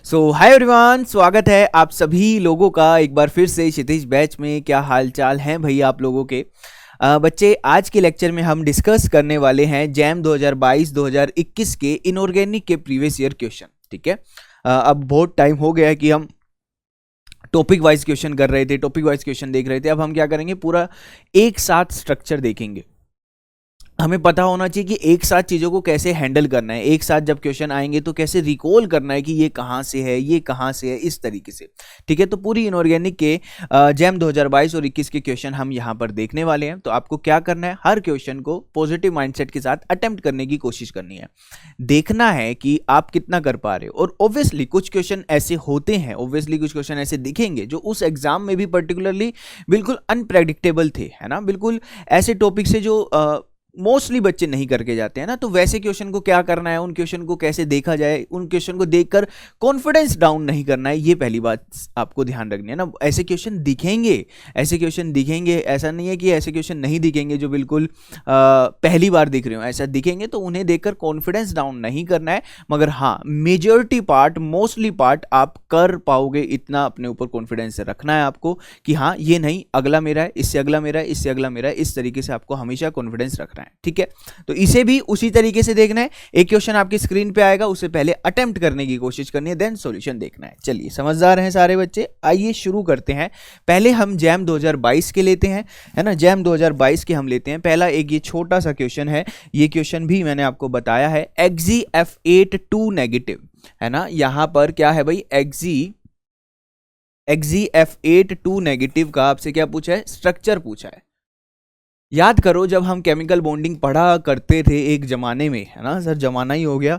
सो hi everyone, स्वागत है आप सभी लोगों का एक बार फिर से क्षितिज बैच में। क्या हाल चाल हैं भाई आप लोगों के। बच्चे, आज के लेक्चर में हम डिस्कस करने वाले हैं जैम 2022-2021 के इनऑर्गेनिक के प्रीवियस ईयर क्वेश्चन। ठीक है, अब बहुत टाइम हो गया है कि हम टॉपिक वाइज क्वेश्चन कर रहे थे, टॉपिक वाइज क्वेश्चन देख रहे थे। अब हम क्या करेंगे, पूरा एक साथ स्ट्रक्चर देखेंगे। हमें पता होना चाहिए कि एक साथ चीज़ों को कैसे हैंडल करना है, एक साथ जब क्वेश्चन आएंगे तो कैसे रिकॉल करना है कि ये कहाँ से है, ये कहाँ से है, इस तरीके से। ठीक है, तो पूरी इनऑर्गेनिक के जैम 2022 और 21 के क्वेश्चन हम यहाँ पर देखने वाले हैं। तो आपको क्या करना है, हर क्वेश्चन को पॉजिटिव माइंडसेट के साथ अटेम्प्ट करने की कोशिश करनी है। देखना है कि आप कितना कर पा रहे हो। और ऑब्वियसली कुछ क्वेश्चन ऐसे होते हैं, ऑब्वियसली कुछ क्वेश्चन ऐसे दिखेंगे जो उस एग्जाम में भी पर्टिकुलरली बिल्कुल अनप्रेडिक्टेबल थे, है ना। बिल्कुल ऐसे टॉपिक से जो मोस्टली बच्चे नहीं करके जाते हैं ना। तो वैसे क्वेश्चन को क्या करना है, उन क्वेश्चन को कैसे देखा जाए, उन क्वेश्चन को देखकर कॉन्फिडेंस डाउन नहीं करना है, ये पहली बात आपको ध्यान रखनी है ना। ऐसे क्वेश्चन दिखेंगे, ऐसे क्वेश्चन दिखेंगे, ऐसा नहीं है कि ऐसे क्वेश्चन नहीं दिखेंगे जो बिल्कुल पहली बार दिख रहे हो, ऐसा दिखेंगे। तो उन्हें देखकर कॉन्फिडेंस डाउन नहीं करना है, मगर हाँ मेजॉरिटी पार्ट, मोस्टली पार्ट आप कर पाओगे, इतना अपने ऊपर कॉन्फिडेंस रखना है आपको कि हाँ ये नहीं, अगला मेरा है, इससे अगला मेरा है, इससे अगला मेरा है। इस तरीके से आपको हमेशा कॉन्फिडेंस रखना है। ठीक है, तो इसे भी उसी तरीके से देखना है। एक क्वेश्चन आपकी स्क्रीन पे आएगा, उससे पहले अटेम्प्ट करने की कोशिश करनी है, देन सॉल्यूशन देखना है। चलिए, समझदार हैं सारे बच्चे, आइए शुरू करते हैं। पहले हम जैम 2022 के लेते हैं, है ना। जैम 2022 के हम लेते हैं। पहला एक ये छोटा सा क्वेश्चन है, ये क्वेश्चन भी मैंने आपको बताया है, एक्जी F8 2 नेगेटिव, है ना। यहां पर क्या है भाई, एक्जी F8 2 नेगेटिव का आपसे क्या पूछा है, स्ट्रक्चर पूछा है। याद करो, जब हम केमिकल बॉन्डिंग पढ़ा करते थे एक जमाने में, है ना सर, जमाना ही हो गया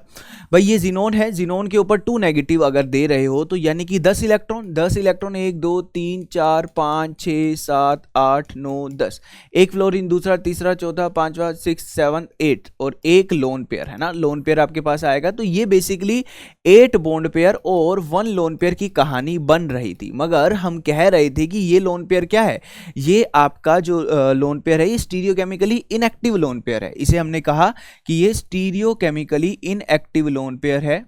भाई। ये जिनोन है, जिनोन के ऊपर 2 नेगेटिव अगर दे रहे हो तो यानी कि 10 इलेक्ट्रॉन, 10 इलेक्ट्रॉन, 1 2 3 4 5 6 7 8 9 10, एक फ्लोरीन, दूसरा, तीसरा, चौथा, पांचवा, 6 7 8 और एक लोन पेयर, है ना। लोन पेयर आपके पास आएगा। तो ये बेसिकली 8 बॉन्ड पेयर और 1 लोन पेयर की कहानी बन रही थी। मगर हम कह रहे थे कि ये लोन पेयर क्या है, ये आपका जो लोन पेयर है ये स्टीरियोकेमिकली इनएक्टिव लोन पेयर है। इसे हमने कहा कि ये स्टीरियोकेमिकली इनएक्टिव लोन पेयर है।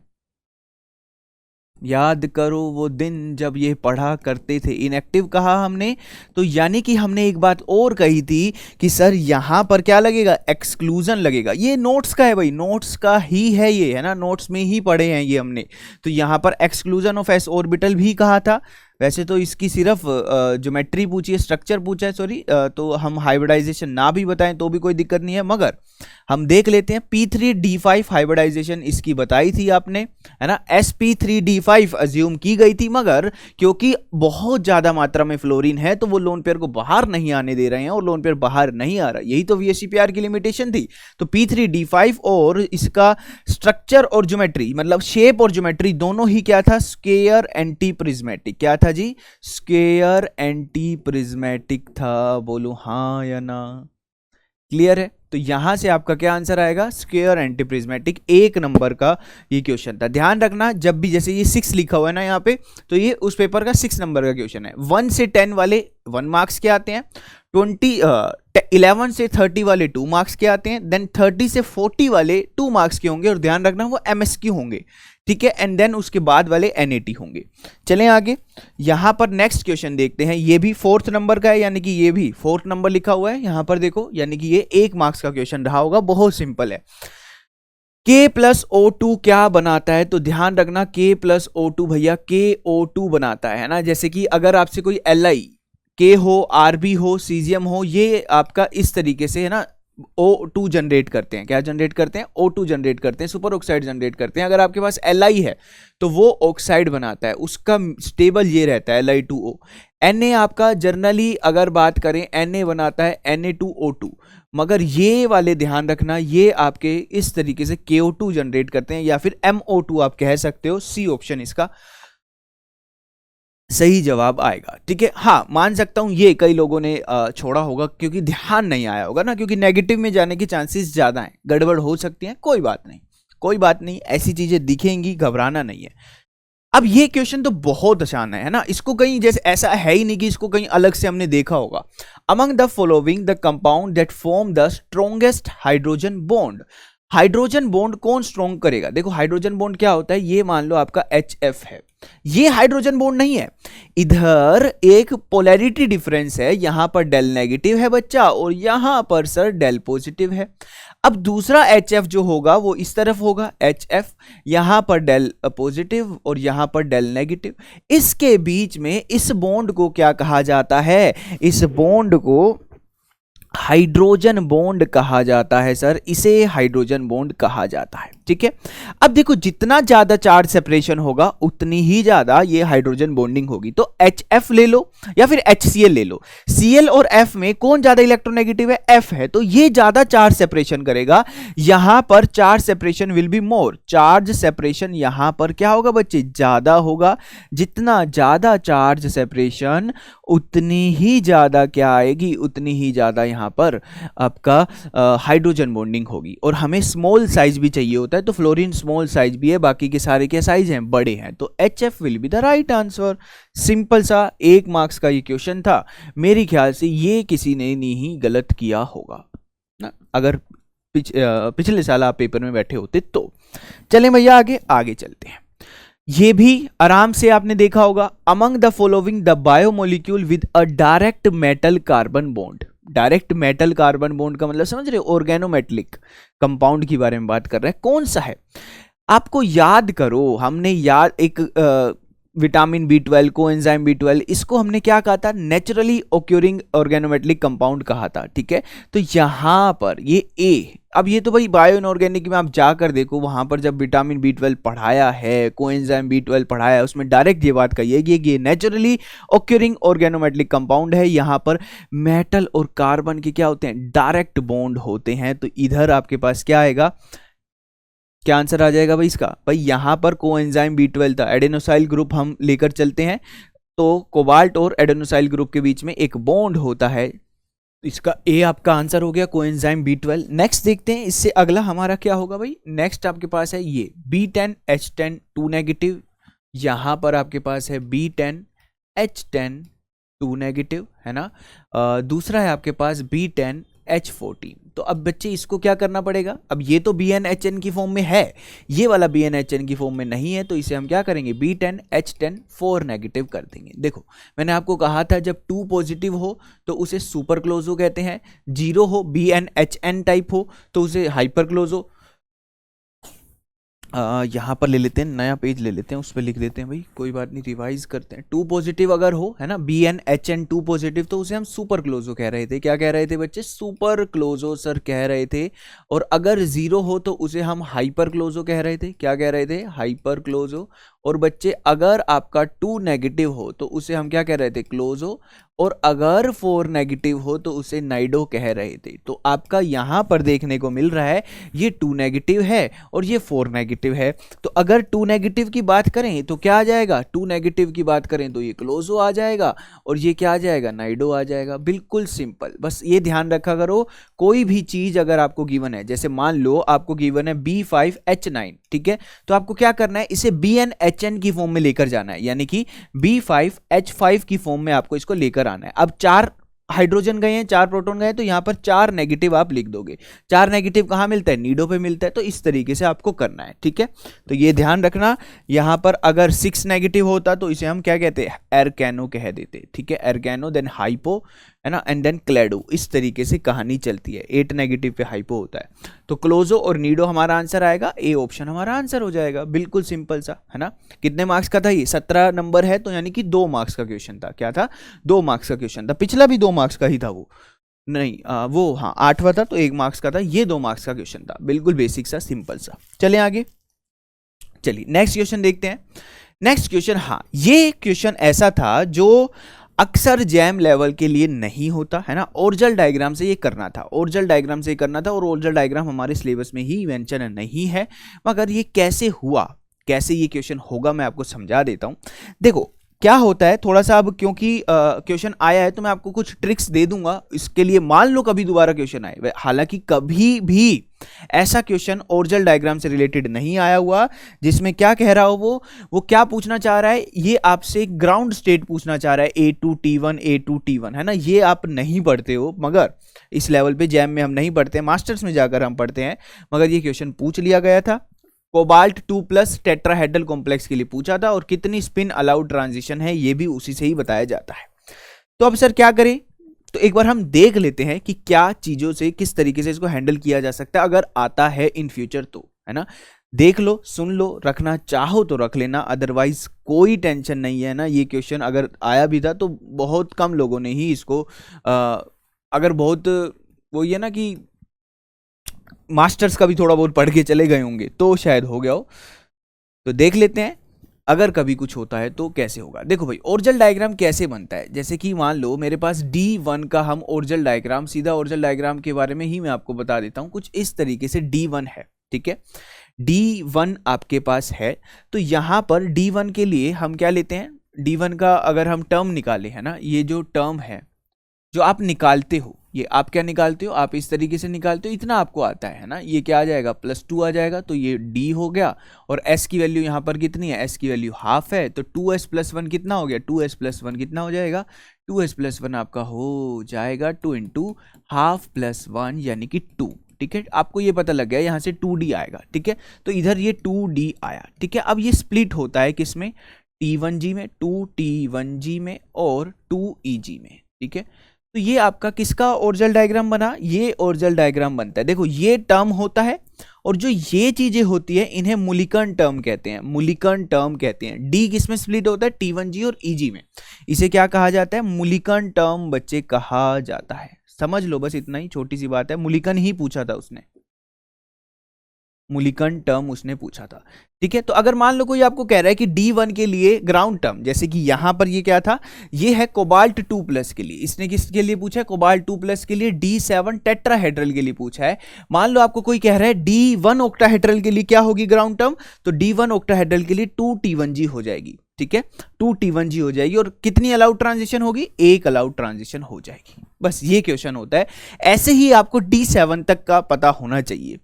याद करो वो दिन जब ये पढ़ा करते थे, इनएक्टिव कहा हमने, तो यानी कि हमने एक बात और कही थी कि सर यहां पर क्या लगेगा, एक्सक्लूजन लगेगा। ये नोट्स का है भाई, नोट्स का ही है ये, है ना, नोट्स में ही पढ़े हैं ये हमने। तो यहां पर एक्सक्लूजन ऑफ एस ऑर्बिटल भी कहा था। वैसे तो इसकी सिर्फ ज्योमेट्री पूछी है, स्ट्रक्चर पूछा है, सॉरी, तो हम हाइब्रिडाइजेशन ना भी बताएं तो भी कोई दिक्कत नहीं है। मगर हम देख लेते हैं, P3D5 हाइब्रिडाइजेशन इसकी बताई थी आपने, है ना। sp3d5 अज्यूम की गई थी, मगर क्योंकि बहुत ज्यादा मात्रा में फ्लोरीन है तो वो लोन पेयर को बाहर नहीं आने दे रहे हैं, और लोन पेयर बाहर नहीं आ रहा, यही तो VSEPR की लिमिटेशन थी। तो P3D5 और इसका स्ट्रक्चर और ज्योमेट्री, मतलब शेप और ज्योमेट्री दोनों ही क्या था, स्क्वायर एंटी प्रिज्मेटिक। क्या था जी, स्क्वायर एंटी प्रिज्मेटिक था। बोलो हाँ या ना, क्लियर है। तो यहां से आपका क्या आंसर आएगा, स्क्वायर एंटी प्रिज्मेटिक। 1 नंबर का ये क्वेश्चन था। ध्यान रखना, जब भी जैसे ये 6 लिखा हुआ है ना यहाँ पे, तो ये उस पेपर का 6 नंबर का क्वेश्चन है। 1 से 10 वाले 1 मार्क्स के आते हैं, 11 से 30 वाले 2 मार्क्स के आते हैं, देन 30 से 40 वाले 2 मार्क्स के होंगे, और ध्यान रखना वो MSQ होंगे, ठीक है। एंड देन उसके बाद वाले NAT होंगे। चलें आगे, यहां पर नेक्स्ट क्वेश्चन देखते हैं। ये भी 4th नंबर का है, यानी कि ये भी 4th नंबर लिखा हुआ है यहां पर, देखो, यानी कि ये 1 मार्क्स का क्वेश्चन रहा होगा। बहुत सिंपल है। K+O2 क्या बनाता है, तो ध्यान रखना, K+O2 भैया KO2 बनाता है ना। जैसे कि अगर आपसे कोई Li K हो, RB हो, सीजियम हो, ये आपका इस तरीके से, है ना, O2 जनरेट करते हैं। क्या जनरेट करते हैं, O2 जनरेट करते हैं, सुपर ऑक्साइड जनरेट करते हैं। अगर आपके पास Li है तो वो ऑक्साइड बनाता है, उसका स्टेबल ये रहता है Li2O। Na आपका जनरली अगर बात करें, Na बनाता है Na2O2, मगर ये वाले ध्यान रखना, ये आपके इस तरीके से KO2 जनरेट करते हैं, या फिर MO2 आप कह सकते हो। C ऑप्शन इसका सही जवाब आएगा, ठीक है। हाँ, मान सकता हूं ये कई लोगों ने छोड़ा होगा क्योंकि ध्यान नहीं आया होगा ना, क्योंकि नेगेटिव में जाने के चांसेस ज्यादा हैं, गड़बड़ हो सकती है। कोई बात नहीं, कोई बात नहीं, ऐसी चीजें दिखेंगी, घबराना नहीं है। अब ये क्वेश्चन तो बहुत आसान है ना, इसको कहीं जैसे ऐसा है ही नहीं कि इसको कहीं अलग से हमने देखा होगा। Among the following the compound that form the strongest hydrogen bond, hydrogen bond कौन स्ट्रॉन्ग करेगा? देखो हाइड्रोजन बॉन्ड क्या होता है, ये मान लो आपका HF है, ये हाइड्रोजन बॉन्ड नहीं है, इधर एक पोलैरिटी डिफरेंस है, यहां पर डेल नेगेटिव है बच्चा और यहां पर सर डेल पॉजिटिव है। अब दूसरा HF जो होगा वो इस तरफ होगा, HF यहां पर डेल पॉजिटिव और यहां पर डेल नेगेटिव। इसके बीच में इस बॉन्ड को क्या कहा जाता है? इस बॉन्ड को हाइड्रोजन बॉन्ड कहा जाता है सर, इसे हाइड्रोजन बॉन्ड कहा जाता है। ठीक है, अब देखो जितना ज्यादा चार्ज सेपरेशन होगा उतनी ही ज्यादा ये हाइड्रोजन बॉन्डिंग होगी। तो HF ले लो या फिर HCl ले लो, Cl और F में कौन ज्यादा इलेक्ट्रोनेगेटिव है? F है, तो ये ज्यादा चार्ज सेपरेशन करेगा, यहां पर charge separation will be more, charge separation यहां पर क्या होगा बच्चे? ज्यादा होगा। जितना ज्यादा चार्ज सेपरेशन उतनी ही ज्यादा क्या आएगी? उतनी ही ज्यादा यहां पर आपका हाइड्रोजन बॉन्डिंग होगी। और हमें स्मॉल साइज भी चाहिए होता है, तो फ्लोरीन स्मॉल साइज भी है, बाकी के सारे क्या साइज हैं? बड़े हैं, तो HF will be the right answer. Simple सा 1 मार्क्स का ये क्वेश्चन था, मेरे ख्याल से ये किसी ने नहीं गलत किया होगा ना, अगर पिछले साल आप पेपर में बैठे होते तो। चलें भैया आगे चलते हैं। ये भी आराम से आपने देखा होगा, among the following the biomolecule with a direct metal carbon bond. Direct metal carbon bond का मतलब समझ रहे हो? ऑर्गेनोमेटलिक कंपाउंड की बारे में बात कर रहे हैं, कौन सा है? आपको याद करो, हमने एक विटामिन B12 को एंजाइम B12, इसको हमने क्या कहा था? नेचुरली ओक्यूरिंग ऑर्गेनोमेटलिक कंपाउंड कहा था। ठीक है, तो यहां पर ये A, अब ये तो भाई बायो इनऑर्गेनिक में आप जाकर देखो, वहां पर जब विटामिन B12 पढ़ाया है, कोएंजाइम B12 पढ़ाया है, उसमें डायरेक्ट ये बात कही है कि ये नेचुरली ओक्यूरिंग ऑर्गेनोमेटलिक कंपाउंड है। यहां पर मेटल और कार्बन के क्या होते हैं? डायरेक्ट बॉन्ड होते हैं। तो इधर आपके पास क्या आएगा? क्या आंसर आ जाएगा भाई इसका? भाई यहां पर कोएंजाइम B12 था, एडेनोसाइल ग्रुप हम लेकर चलते हैं, तो कोबाल्ट और एडेनोसाइल ग्रुप के बीच में एक बॉन्ड होता है, इसका ए आपका आंसर हो गया कोएंजाइम B12। नेक्स्ट देखते हैं, इससे अगला हमारा क्या होगा भाई? नेक्स्ट आपके पास है ये B10H10 2 नेगेटिव, यहां पर आपके पास है B10H10 2 नेगेटिव, है ना। दूसरा है आपके पास B10H14। तो अब बच्चे इसको क्या करना पड़ेगा? अब ये तो BnHN की फॉर्म में है, ये वाला BnHN की फॉर्म में नहीं है, तो इसे हम क्या करेंगे? B10H10 4 नेगेटिव कर देंगे। देखो मैंने आपको कहा था जब 2 पॉजिटिव हो तो उसे सुपर क्लोजो कहते हैं, 0 हो BnHN टाइप हो तो उसे हाइपर क्लोजो। यहाँ पर ले लेते हैं, नया पेज ले लेते हैं, उस पर लिख देते हैं भाई, कोई बात नहीं, रिवाइज करते हैं। 2 पॉजिटिव अगर हो, है ना, BnHN 2 पॉजिटिव, तो उसे हम सुपर क्लोजो कह रहे थे। क्या कह रहे थे बच्चे? सुपर क्लोजो सर कह रहे थे। और अगर 0 हो तो उसे हम हाइपर क्लोजो कह रहे थे। क्या कह रहे थे? हाइपर क्लोजो। और बच्चे अगर आपका 2 नेगेटिव हो तो उसे हम क्या कह रहे थे? क्लोजो। और अगर 4 नेगेटिव हो तो उसे नाइडो कह रहे थे। तो आपका यहां पर देखने को मिल रहा है ये 2 नेगेटिव है और ये 4 नेगेटिव है। तो अगर 2 नेगेटिव की बात करें तो क्या आ जाएगा? 2 नेगेटिव की बात करें तो ये क्लोजो आ जाएगा और ये क्या आ जाएगा? नाइडो आ जाएगा। बिल्कुल सिंपल, बस ये ध्यान रखा करो, कोई भी चीज अगर आपको गिवन है, जैसे मान लो आपको गिवन है B5H9, ठीक है, तो आपको क्या करना है? इसे BnHN की फॉर्म में लेकर जाना है, यानी कि B5H5 की फॉर्म में आपको इसको लेकर आना है। अब 4 हाइड्रोजन गए हैं, 4 प्रोटॉन गए हैं, तो यहां पर 4 नेगेटिव आप लिख दोगे। 4 नेगेटिव कहां मिलता है? नीडो पे मिलता है। तो इस तरीके से आपको करना है, ठीक है। तो ये ध्यान रखना, यहां पर अगर 6 नेगेटिव होता तो इसे हम क्या कहते हैं? एरकैनो कह देते, ठीक है। एरकैनो, देन हाइपो, है ना, एंड देन क्लेडो। इस तरीके से कहानी चलती है। 8 नेगेटिव पे हाइपो होता है। तो क्लोजो और नीडो हमारा आंसर आएगा, ए ऑप्शन हमारा आंसर हो जाएगा। बिल्कुल सिंपल सा, है ना। कितने मार्क्स का था ये? 17 नंबर है, तो यानी कि 2 मार्क्स का क्वेश्चन था। क्या था? 2 मार्क्स का क्वेश्चन था। पिछला भी 2 मार्क्स का ही था, वो नहीं, वो हाँ 8वां था तो 1 मार्क्स का था। ये 2 मार्क्स का क्वेश्चन था। बिल्कुल बेसिक सा, सिंपल सा। चले आगे, चलिए नेक्स्ट क्वेश्चन देखते हैं। नेक्स्ट क्वेश्चन, हाँ ये क्वेश्चन ऐसा था जो अक्सर जैम लेवल के लिए नहीं होता, है ना। ओरिजिनल डायग्राम से ये करना था, ओरिजिनल डायग्राम से ये करना था, और ओरिजिनल डायग्राम हमारे सिलेबस में ही मेंशन नहीं है। मगर ये कैसे हुआ, कैसे ये क्वेश्चन होगा, मैं आपको समझा देता हूं। देखो क्या होता है, थोड़ा सा अब क्योंकि क्वेश्चन आया है तो मैं आपको कुछ ट्रिक्स दे दूंगा। इसके लिए मान लो कभी दोबारा क्वेश्चन आए, हालांकि कभी भी ऐसा क्वेश्चन ओरिजिनल डायग्राम से रिलेटेड नहीं आया हुआ जिसमें क्या कह रहा हो वो क्या पूछना चाह रहा है, ये आपसे ग्राउंड स्टेट पूछना चाह रहा है A2T1 A2T1, है ना। ये आप नहीं पढ़ते हो, मगर इस लेवल पे जैम में हम नहीं पढ़ते हैं, मास्टर्स में जाकर हम पढ़ते हैं, मगर ये क्वेश्चन पूछ लिया गया था। कोबाल्ट 2+ टेट्राहेड्रल कॉम्प्लेक्स के लिए पूछा था, और कितनी स्पिन अलाउड ट्रांजिशन है ये भी उसी से ही बताया जाता है। तो अब सर क्या करें, तो एक बार हम देख लेते हैं कि क्या चीजों से किस तरीके से इसको हैंडल किया जा सकता है अगर आता है इन फ्यूचर, तो है ना। देख लो, सुन लो, रखना चाहो तो रख लेना, अदरवाइज कोई टेंशन नहीं है ना। ये क्वेश्चन अगर आया भी था तो बहुत कम लोगों ने ही इसको अगर बहुत वो ये ना कि मास्टर्स का भी थोड़ा बहुत पढ़ के चले गए होंगे तो शायद हो गया हो। तो देख लेते हैं अगर कभी कुछ होता है तो कैसे होगा। देखो भाई, ओरिजिनल डायग्राम कैसे बनता है, जैसे कि मान लो मेरे पास D1 का हम ओरिजिनल डायग्राम, सीधा ओरिजिनल डायग्राम के बारे में ही मैं आपको बता देता हूं। कुछ इस तरीके से D1 है, ठीक है। D1 आपके पास है, तो यहां पर D1 के लिए हम क्या लेते हैं, D1 का अगर हम टर्म निकाले, है ना, ये जो टर्म है जो आप निकालते हो, ये आप क्या निकालते हो, आप इस तरीके से निकालते हो, इतना आपको आता है ना। ये क्या आ जाएगा, +2 आ जाएगा, तो ये D हो गया। और S की वैल्यू यहाँ पर कितनी है, S की वैल्यू हाफ है, तो 2S + 1 कितना हो गया, 2S + 1 कितना हो जाएगा, 2S + 1 आपका हो जाएगा 2 × हाफ + 1 यानी कि 2, ठीक है। आपको ये पता लग गया यहाँ से 2D आएगा, ठीक है। तो इधर ये 2D आया, ठीक है। अब ये स्प्लिट होता है किसमें, T1G में, 2T1G में और 2EG में, ठीक है। तो ये आपका किसका ओरिजिनल डायग्राम बना, ये ओरिजिनल डायग्राम बनता है। देखो ये टर्म होता है, और जो ये चीजें होती है इन्हें मूलिकन टर्म कहते हैं, मूलिकन टर्म कहते हैं। डी किसमें स्प्लिट होता है, T1G और EG में, इसे क्या कहा जाता है, मूलिकन टर्म बच्चे कहा जाता है। समझ लो, बस इतना ही, छोटी सी बात है। मूलिकन ही पूछा था उसने, मूलिकन टर्म उसने पूछा था, ठीक है। तो अगर मान लो कोई आपको कह रहा है कि D1 के लिए ग्राउंड टर्म, जैसे कि यहां पर ये क्या था, ये है कोबाल्ट 2+ के लिए, इसने किसके लिए पूछा है, कोबाल्ट 2+ के लिए, D7 टेट्राहेड्रल के लिए पूछा है। मान लो आपको कोई कह रहा है D1 ऑक्टाहेड्रल के लिए क्या होगी ग्राउंड टर्म, तो D1 ऑक्टाहेड्रल के लिए 2T1G हो जाएगी, ठीक है, 2T1G हो जाएगी। और कितनी अलाउड ट्रांजिशन होगी, एक अलाउड ट्रांजिशन हो जाएगी। बस ये क्वेश्चन होता है। ऐसे ही आपको D7 तक का पता होना चाहिए,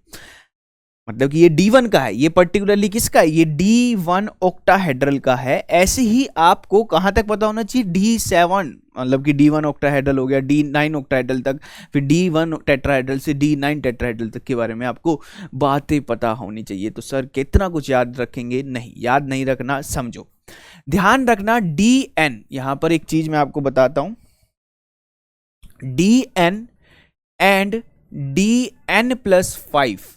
मतलब कि ये D1 का है, ये पर्टिकुलरली किसका है, ये D1 ऑक्टाहेड्रल का है। ऐसे ही आपको कहां तक पता होना चाहिए, D7, मतलब कि D1 ऑक्टाहेड्रल हो गया, D9 ऑक्टाहेड्रल तक, फिर D1 टेट्राहेड्रल से D9 टेट्राहेड्रल तक के बारे में आपको बातें पता होनी चाहिए। तो सर कितना कुछ याद रखेंगे, नहीं याद नहीं रखना, समझो, ध्यान रखना। DN, यहां पर एक चीज मैं आपको बताता हूं, DN एंड DN+5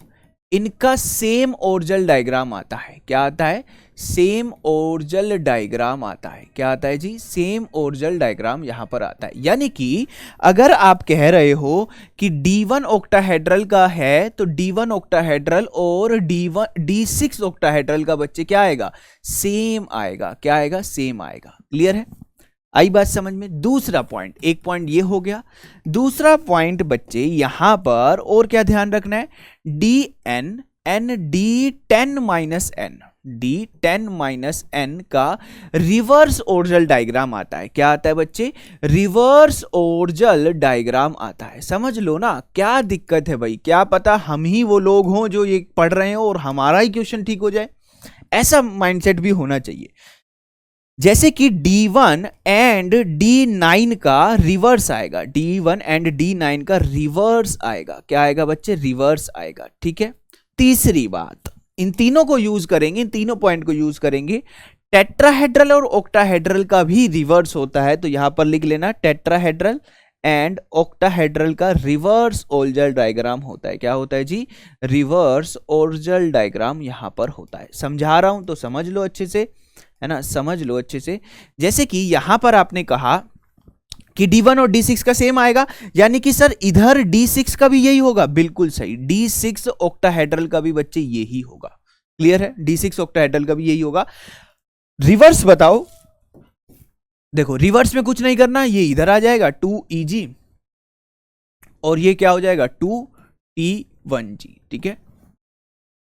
इनका सेम ओरिजिनल डायग्राम आता है। क्या आता है, सेम ओरिजिनल डायग्राम आता है। क्या आता है जी, सेम ओरिजिनल डायग्राम यहां पर आता है। यानी कि अगर आप कह रहे हो कि D1 ऑक्टाहेड्रल का है, तो D1 ऑक्टाहेड्रल और D6 ऑक्टाहेड्रल का बच्चे क्या आएगा, सेम आएगा। क्या आएगा, सेम आएगा। क्लियर है, आई बात समझ में। दूसरा पॉइंट, एक पॉइंट ये हो गया। दूसरा पॉइंट बच्चे यहां पर और क्या ध्यान रखना है, DN एंड D10-N, D10-N का रिवर्स ओरिजिनल डायग्राम आता है। क्या आता है बच्चे, रिवर्स ओरिजिनल डायग्राम आता है। समझ लो ना, क्या दिक्कत है भाई, क्या पता हम ही वो लोग हों जो ये पढ़ रहे हो और हमारा ही क्वेश्चन ठीक हो जाए, ऐसा माइंडसेट भी होना चाहिए। जैसे कि D1 एंड D9 का रिवर्स आएगा, D1 एंड D9 का रिवर्स आएगा। क्या आएगा बच्चे, रिवर्स आएगा, ठीक है। तीसरी बात, इन तीनों को यूज करेंगे, इन तीनों पॉइंट को यूज करेंगे। टेट्राहेड्रल और ऑक्टाहेड्रल का भी रिवर्स होता है, तो यहां पर लिख लेना, टेट्राहेड्रल एंड ऑक्टाहेड्रल का रिवर्स ओरिजिनल डायग्राम होता है। क्या होता है जी, रिवर्स ओरिजिनल डायग्राम यहां पर होता है। समझा रहा हूं तो समझ लो अच्छे से, है ना, समझ लो अच्छे से। जैसे कि यहां पर आपने कहा कि D1 और D6 का सेम आएगा, यानी कि सर इधर D6 का भी यही होगा, बिल्कुल सही, D6 ऑक्टाहेड्रल का भी बच्चे यही होगा। क्लियर है, D6 ऑक्टाहेड्रल का भी यही होगा। रिवर्स बताओ, देखो रिवर्स में कुछ नहीं करना, ये इधर आ जाएगा 2EG और ये क्या हो जाएगा 2T1G, ठीक है।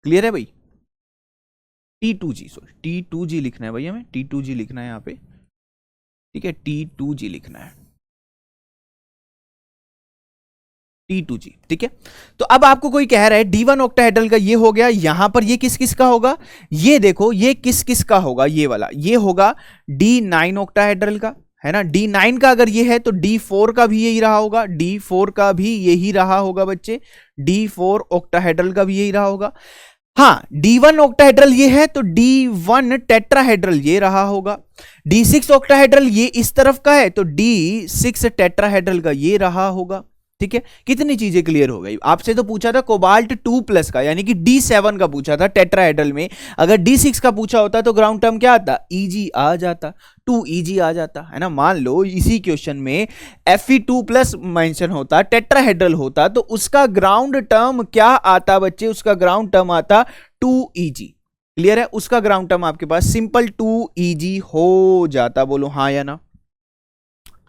क्लियर है भाई, T2G, सॉरी T2G लिखना है भाई, हमें T2G लिखना है यहाँ पे, ठीक है, T2G लिखना है। T2G, ठीक है। तो अब आपको कोई कह रहा है D1 ऑक्टाहेड्रल का ये हो गया, यहां पर ये किस किस का होगा, ये देखो ये किस किस का होगा, ये वाला ये होगा D9 ऑक्टाहेड्रल का, है ना। D9 का अगर ये है तो D4 का भी यही रहा होगा, D4 का भी यही रहा होगा बच्चे, D4 ऑक्टाहेड्रल का भी यही रहा होगा। हाँ, D1 ऑक्टाहेड्रल ये है तो D1 टेट्राहेड्रल ये रहा होगा। D6 ऑक्टाहेड्रल ये इस तरफ का है तो D6 टेट्राहेड्रल का ये रहा होगा, ठीक है। कितनी चीजें क्लियर हो गई। आपसे तो पूछा था कोबाल्ट 2+ का, यानी कि D7 का पूछा था टेट्राहेड्रल में, अगर D6 का पूछा होता तो ग्राउंड टर्म क्या आता, Eg आ जाता, 2Eg आ जाता, है ना। मान लो इसी क्वेश्चन में Fe2+ मेंशन होता, टेट्राहेड्रल होता, तो उसका ग्राउंड टर्म क्या आता बच्चे, उसका ग्राउंड टर्म आता 2Eg। क्लियर है, उसका ग्राउंड टर्म आपके पास सिंपल 2Eg हो जाता। बोलो हाँ या ना।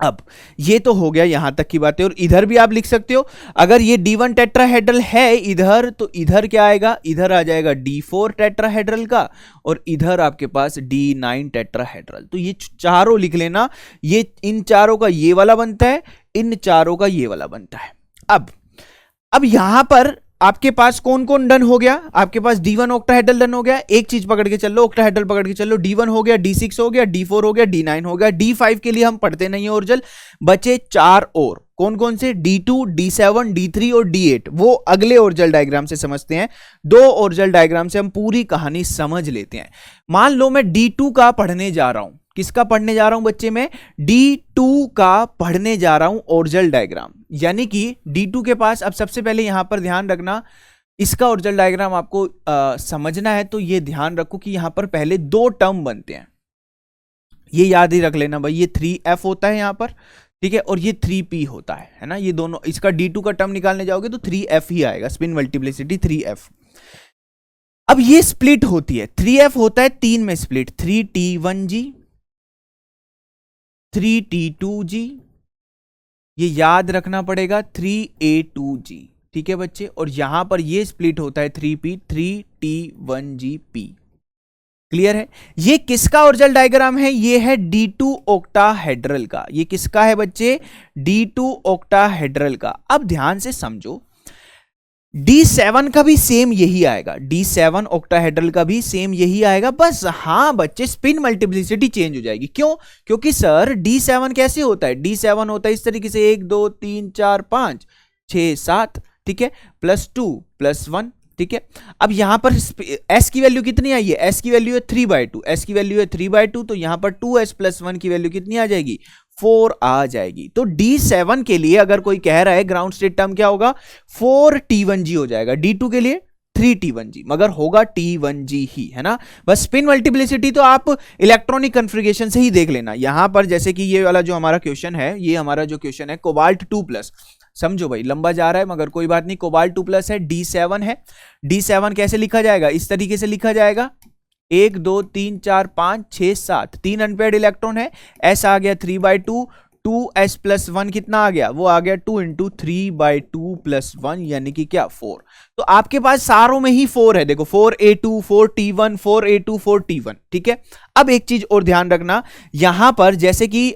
अब ये तो हो गया यहां तक की बातें, और इधर भी आप लिख सकते हो, अगर ये D1 टेट्राहेड्रल है इधर, तो इधर क्या आएगा, इधर आ जाएगा D4 टेट्राहेड्रल का, और इधर आपके पास D9 टेट्राहेड्रल। तो ये चारों लिख लेना, ये इन चारों का ये वाला बनता है, इन चारों का ये वाला बनता है। अब यहां पर आपके पास कौन कौन डन हो गया, आपके पास D1 ऑक्टाहेड्रल डन हो गया, एक चीज पकड़ के चलो, ऑक्टाहेड्रल पकड़ के चलो, D1 हो गया, D6 हो गया, D4 हो गया, D9 हो गया। D5 के लिए हम पढ़ते नहीं है ओरिजिनल, बचे 4 और, कौन कौन से, D2, D7, D3 और D8, वो अगले ओरिजिनल डायग्राम से समझते हैं। 2 ओरिजिनल डायग्राम से हम पूरी कहानी समझ लेते हैं। मान लो मैं D2 का पढ़ने जा रहा हूं, किसका पढ़ने जा रहा हूं बच्चे, में D2 का पढ़ने जा रहा हूं ओरिजिनल डायग्राम, यानी कि D2 के पास, अब सबसे पहले यहां पर ध्यान रखना, इसका ओरिजिनल डायग्राम आपको समझना है तो ये ध्यान रखो कि यहां पर पहले 2 टर्म बनते हैं, ये याद ही रख लेना भाई, ये 3F होता है यहां पर, ठीक है, और ये 3P होता है ना, ये दोनों, इसका D2 का टर्म निकालने जाओगे तो 3F ही आएगा, स्पिन मल्टीप्लिसिटी 3F। अब ये स्प्लिट होती है, 3F होता है 3 में स्प्लिट, 3T1G, 3T2G, ये याद रखना पड़ेगा, 3A2G, ठीक है बच्चे, और यहां पर ये स्प्लिट होता है 3P, 3T1GP। क्लियर है। ये किसका ओरिजिनल डायग्राम है, ये है D2 ऑक्टाहेड्रल का। ये किसका है बच्चे, D2 ऑक्टाहेड्रल का। अब ध्यान से समझो, D7 का भी सेम यही आएगा, D7 ऑक्टाहेड्रल का भी सेम यही आएगा, बस हाँ बच्चे स्पिन मल्टीप्लिसिटी चेंज हो जाएगी। क्यों, क्योंकि सर D7 कैसे होता है, D7 होता है इस तरीके से, 1 2 3 4 5 6 7, ठीक है, +2 +1, ठीक है। अब यहां पर S की वैल्यू कितनी आई है, S की वैल्यू है 3/2, S की वैल्यू है 3/2, तो यहां पर 2S + 1 की वैल्यू कितनी आ जाएगी, 4 आ जाएगी। तो D7 के लिए अगर कोई कह रहा है ग्राउंड स्टेट टर्म क्या होगा, 4T1G हो जाएगा, D2 के लिए 3T1G, मगर होगा T1G ही, है ना। बस स्पिन मल्टीप्लिसिटी तो आप इलेक्ट्रॉनिक कन्फिगरेशन से ही देख लेना। यहां पर जैसे कि ये वाला जो हमारा क्वेश्चन है, ये हमारा जो क्वेश्चन है कोबाल्ट 2+, समझो भाई लंबा जा रहा है मगर कोई बात नहीं, कोबाल्ट 2+ है, D7 है, D7 कैसे लिखा जाएगा, इस तरीके से लिखा जाएगा, 1 2 3 4 5 6 7, 3 अनपेयर्ड इलेक्ट्रॉन है, S आ गया 3/2, 2S + 1 कितना आ गया, वो आ गया 2 × 3/2 + 1, यानी कि क्या 4। तो आपके पास सारों में ही 4 है, देखो 4A2 4T1 4A2 4T1, ठीक है। अब एक चीज और ध्यान रखना, यहां पर जैसे कि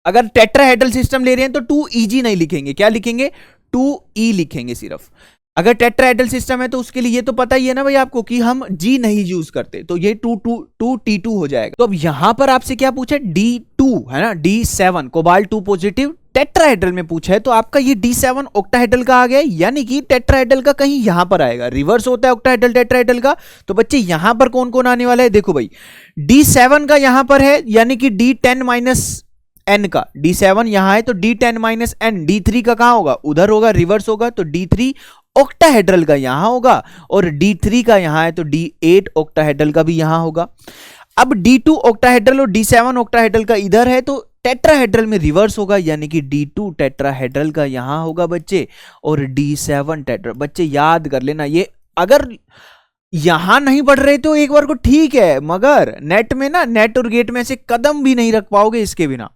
अगर टेट्राहेड्रल सिस्टम ले रहे हैं तो 2Eg नहीं लिखेंगे, क्या लिखेंगे, 2E लिखेंगे सिर्फ। अगर टेट्राहेड्रल सिस्टम है तो उसके लिए ये तो पता ही है ना भाई आपको कि हम G नहीं यूज करते, तो ये 2T2 हो जाएगा। तो अब यहां पर आपसे क्या पूछा, D2 है ना, D7 कोबाल्ट 2+ टेट्राहेड्रल में पूछा है, तो आपका ये D7 ऑक्टाहेड्रल का आ गया, यानी कि टेट्राहेड्रल का कहीं यहां पर आएगा, रिवर्स होता है ऑक्टाहेड्रल टेट्राहेड्रल का। तो बच्चे यहां पर कौन कौन आने वाला है, देखो भाई D7 का यहां पर है, यानी कि D10 - n का, D7 यहां है तो D10 - n, D3 का कहां होगा, उधर होगा, रिवर्स होगा, तो D3 ऑक्टाहेड्रल का यहां होगा, और D3 का यहां है तो D8 ऑक्टाहेड्रल का भी यहां होगा। अब D2 ऑक्टाहेड्रल और D7 ऑक्टाहेड्रल का इधर है तो टेट्राहेड्रल में रिवर्स होगा, यानी कि D2 टेट्राहेड्रल का यहां होगा बच्चे, और D7 टेट्रा। बच्चे याद कर लेना, ये अगर यहां नहीं पढ़ रहे तो एक बार को ठीक है, मगर नेट में ना, नेट और गेट में से कदम भी नहीं रख पाओगे, इसके बिना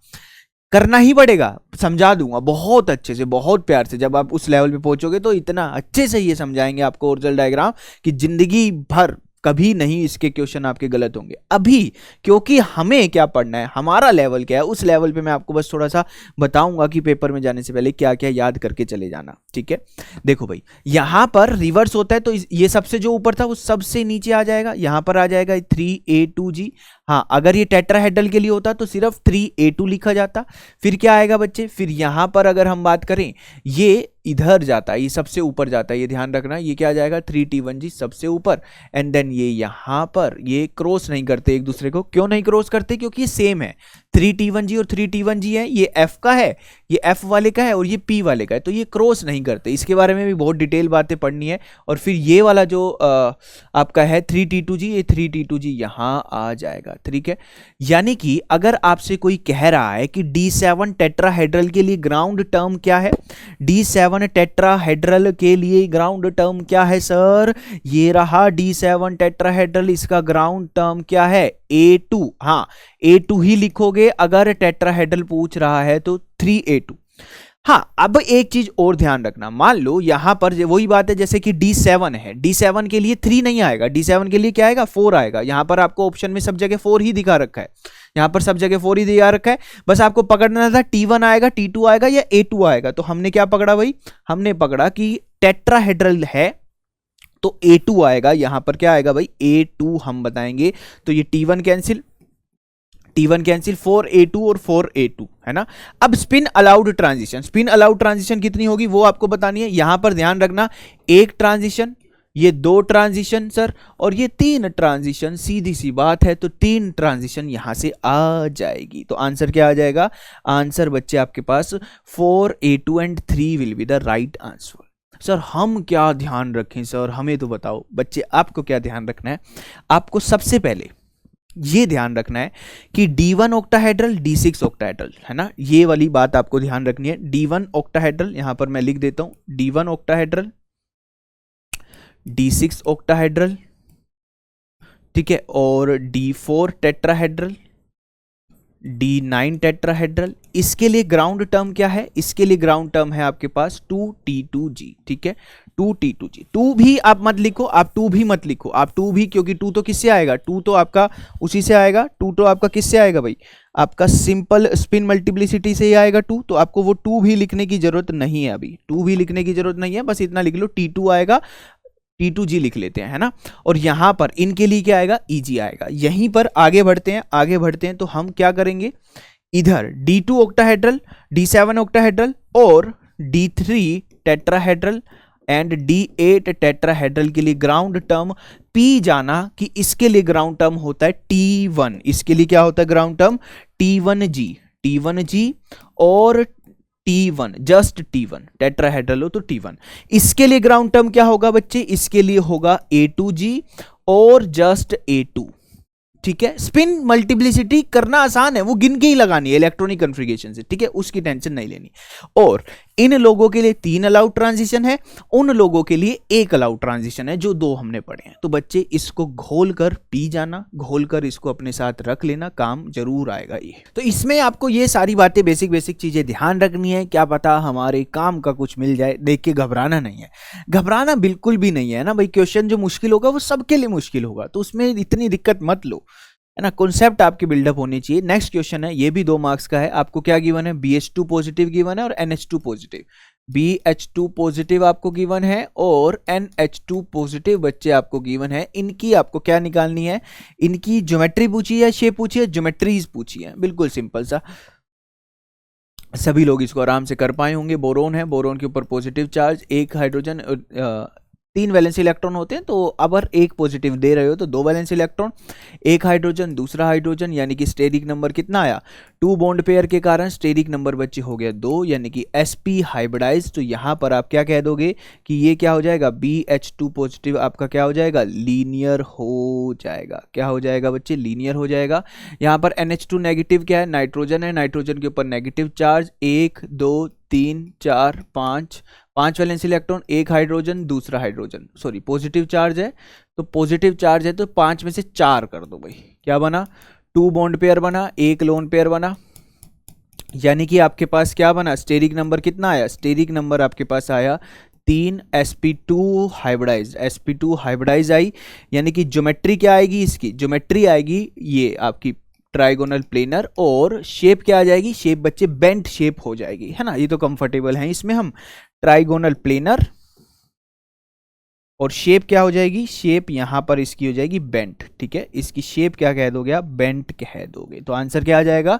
करना ही पड़ेगा। समझा दूंगा बहुत अच्छे से, बहुत प्यार से, जब आप उस लेवल पे पहुंचोगे तो इतना अच्छे से ये समझाएंगे आपको ओरिजिनल डायग्राम कि जिंदगी भर कभी नहीं इसके क्वेश्चन आपके गलत होंगे अभी, क्योंकि हमें क्या पढ़ना है, हमारा लेवल क्या है, उस लेवल पे मैं आपको बस थोड़ा सा बताऊंगा कि पेपर में जाने से पहले क्या क्या याद करके चले जाना, ठीक है। देखो भाई, यहां पर रिवर्स होता है तो ये सबसे जो ऊपर था वो सबसे नीचे आ जाएगा, यहां पर आ जाएगा 3A2G। हाँ, अगर ये टेट्राहेड्रल के लिए होता तो सिर्फ 3A2 लिखा जाता। फिर क्या आएगा बच्चे, फिर यहां पर अगर हम बात करें, ये इधर जाता है, ये सबसे ऊपर जाता है, ये ध्यान रखना, ये क्या आ जाएगा 3T1G सबसे ऊपर। एंड देन ये यहां पर ये क्रॉस नहीं करते एक दूसरे को, क्यों नहीं क्रॉस करते, क्योंकि ये सेम है, 3T1G और 3T1G है, ये F का है, ये F वाले का है और ये P वाले का है, तो ये क्रॉस नहीं करते। इसके बारे में भी बहुत डिटेल बातें पढ़नी है। और फिर ये वाला जो आपका है 3T2G, ये 3T2G यहां आ जाएगा, ठीक है। यानी कि अगर आपसे कोई कह रहा है कि D7 टेट्राहेड्रल के लिए ग्राउंड टर्म क्या है, D7 टेट्राहेड्रल के लिए ग्राउंड टर्म क्या है सर, ये रहा D7 टेट्राहेड्रल, इसका ग्राउंड टर्म क्या है A2। हाँ, A2 ही लिखोगे अगर टेट्राहेड्रल पूछ रहा है तो 3A2। हाँ, अब एक चीज और ध्यान रखना, मान लो यहां पर वही बात है जैसे कि D7 है, D7 के लिए 3 नहीं आएगा, D7 के लिए क्या आएगा 4 आएगा। यहां पर आपको ऑप्शन में सब जगह 4 ही दिखा रखा है, यहां पर सब जगह 4 ही दिखा रखा है, बस आपको पकड़ना था T1 आएगा, T2 आएगा या A2 आएगा। तो हमने क्या पकड़ा भाई, हमने पकड़ा कि टेट्राहेड्रल है तो A2 आएगा। यहां पर क्या आएगा भाई A2 हम बताएंगे, तो ये T1 cancel, T1 cancel, 4A2 और 4A2 है ना। अब spin allowed transition, spin allowed transition कितनी होगी वो आपको बतानी है। यहां पर ध्यान रखना, एक ट्रांजिशन, ये 2 ट्रांजिशन सर, और ये 3 ट्रांजिशन, सीधी सी बात है, तो 3 ट्रांजिशन यहां से आ जाएगी। तो आंसर क्या आ जाएगा, आंसर बच्चे आपके पास 4A2 and 3 will be the right answer. Sir हम क्या ध्यान रखें सर, हमें तो बताओ। बच्चे आपको क्या ध्यान रखना है, आपको सबसे पहले ये ध्यान रखना है कि D1 ऑक्टाहेड्रल, D6 ऑक्टाहेड्रल है ना, ये वाली बात आपको ध्यान रखनी है। D1 ऑक्टाहेड्रल, यहां पर मैं लिख देता हूं D1 ऑक्टाहेड्रल, D6 ऑक्टाहेड्रल, ठीक है, और D4 टेट्राहेड्रल, D9 टेट्राहेड्रल। इसके लिए ग्राउंड टर्म क्या है, इसके लिए ग्राउंड टर्म है आपके पास 2T2G, ठीक है, 2T2G। 2 भी आप मत लिखो, आप 2 भी मत लिखो, आप 2 भी, क्योंकि 2 तो किससे आएगा, 2 तो आपका उसी से आएगा, 2 तो आपका किससे आएगा भाई, आपका सिंपल स्पिन मल्टीप्लिसिटी से ही आएगा 2, तो आपको वो 2 भी लिखने की जरूरत नहीं है, अभी 2 भी लिखने की जरूरत नहीं है, बस इतना लिख लो T2 आएगा, T2G लिख लेते हैं, है ना। और यहां पर इनके लिए क्या आएगा, EG आएगा। यहीं पर आगे बढ़ते हैं, आगे बढ़ते हैं, तो हम क्या करेंगे, इधर D2 ऑक्टाहेड्रल, D7 ऑक्टाहेड्रल और D3 tetrahedral and D8 tetrahedral के लिए ग्राउंड टर्म P जाना कि इसके लिए ग्राउंड टर्म होता है T1, इसके लिए क्या होता है ग्राउंड टर्म T1G, T1G और T1, जस्ट T1, टेट्राहेड्रल हो तो T1। इसके लिए ग्राउंड टर्म क्या होगा बच्चे, इसके लिए होगा A2G और जस्ट A2, ठीक है। स्पिन मल्टीप्लिसिटी करना आसान है, वो गिन के ही लगानी है इलेक्ट्रॉनिक कॉन्फ़िगरेशन से, ठीक है, उसकी टेंशन नहीं लेनी। और इन लोगों के लिए 3 अलाउड ट्रांजिशन है, उन लोगों के लिए 1 अलाउड ट्रांजिशन है, जो 2 हमने पढ़े हैं। तो बच्चे इसको घोल कर पी जाना, घोल कर इसको अपने साथ रख लेना, काम जरूर आएगा ये। तो इसमें आपको ये सारी बातें, बेसिक बेसिक चीजें ध्यान रखनी है, क्या पता हमारे काम का कुछ मिल जाए। देख के घबराना नहीं है, घबराना बिल्कुल भी नहीं है ना भाई। क्वेश्चन जो मुश्किल होगा वो सबके लिए मुश्किल होगा, तो उसमें इतनी दिक्कत मत लो, है ना। कॉन्सेप्ट आपके बिल्डअप होनी चाहिए। नेक्स्ट क्वेश्चन है, ये भी 2 मार्क्स का है। आपको क्या गिवन है, BH2 पॉजिटिव गिवन है और NH2 पॉजिटिव। BH2 पॉजिटिव आपको गिवन है और NH2 पॉजिटिव बच्चे आपको गिवन है। इनकी आपको क्या निकालनी है, इनकी ज्योमेट्री पूछी है, शेप पूछी है, ज्योमेट्रीज पूछी है, बिल्कुल सिंपल सा, सभी लोग इसको आराम से कर पाए होंगे। बोरोन है, बोरोन के ऊपर positive charge, 1 hydrogen, 3 valency electron होते हैं, तो अगर 1 पॉजिटिव दे रहे हो तो 2 वैलेंसी इलेक्ट्रॉन, 1 हाइड्रोजन, दूसरा हाइड्रोजन, यानी कि स्टेरिक नंबर कितना आया, 2 बॉन्ड पेयर के कारण स्टेरिक नंबर बच्चे हो गया 2, यानी कि sp हाइब्रिडाइज। तो यहां पर आप क्या कह दोगे कि ये क्या हो जाएगा, BH2 पॉजिटिव आपका क्या हो जाएगा, लीनियर हो जाएगा। क्या हो जाएगा बच्चे, लीनियर हो जाएगा। यहां पर NH2 नेगेटिव क्या है, नाइट्रोजन है, नाइट्रोजन के ऊपर negative charge, 1 2 3 4 5 valency electron, 1 hydrogen, दूसरा हाइड्रोजन, सॉरी पॉजिटिव चार्ज है, तो पॉजिटिव चार्ज है तो 5 में से 4 कर दो भाई, क्या बना, 2 बॉन्ड पेयर बना, 1 लोन पेयर बना, यानी कि आपके पास क्या बना, स्टेरिक नंबर कितना आया, स्टेरिक नंबर आपके पास आया 3 sp2 हाइब्रिडाइज, sp2 हाइब्रिडाइज आई, यानी कि ज्योमेट्री क्या आएगी, इसकी ज्योमेट्री आएगी ये आपकी ट्राइगोनल प्लेनर, और शेप क्या आ जाएगी, शेप बच्चे बेंट शेप हो जाएगी, है ना। ये तो कंफर्टेबल है इसमें हम, ट्राइगोनल प्लेनर, और शेप क्या हो जाएगी, शेप यहां पर इसकी हो जाएगी बेंट, ठीक है। इसकी शेप क्या कह दोगे आप, बेंट कह दोगे। तो आंसर क्या आ जाएगा,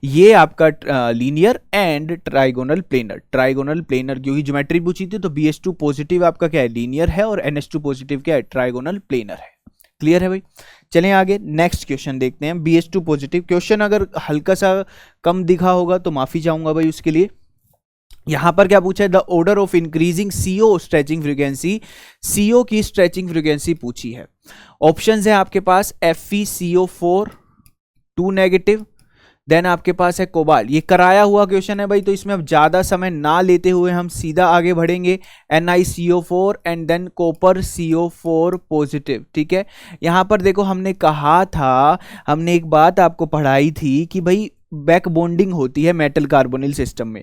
ये आपका linear and trigonal planar. Trigonal planar क्योंकि ज्योमेट्री पूछी थी, तो BH2 पॉजिटिव आपका क्या है, लीनियर है, और NH2 पॉजिटिव क्या है, ट्राइगोनल प्लेनर है। क्लियर है भाई। चलें आगे नेक्स्ट क्वेश्चन देखते हैं। BH2 पॉजिटिव क्वेश्चन अगर हल्का सा कम दिखा होगा तो माफी चाहूंगा भाई उसके लिए। यहां पर क्या पूछा है, the order of increasing CO stretching frequency, CO की स्ट्रेचिंग फ्रीक्वेंसी पूछी है। ऑप्शंस है आपके पास FeCO4 2 नेगेटिव, देन आपके पास है कोबाल्ट। ये कराया हुआ क्वेश्चन है भाई, तो इसमें अब ज्यादा समय ना लेते हुए हम सीधा आगे बढ़ेंगे। NiCO4 and than copper CO4 positive, ठीक है। यहां पर देखो हमने कहा था, हमने एक बात आपको पढ़ाई थी कि भाई बैक बॉन्डिंग होती है मेटल कार्बोनिल सिस्टम में,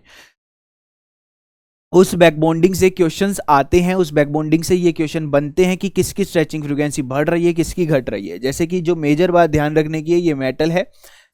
उस बैक बॉन्डिंग से क्वेश्चंस आते हैं, उस बैक बॉन्डिंग से ये क्वेश्चन बनते हैं कि किसकी स्ट्रेचिंग फ्रीक्वेंसी बढ़ रही है, किसकी घट रही है। जैसे कि जो मेजर बात ध्यान रखने की है, ये मेटल है,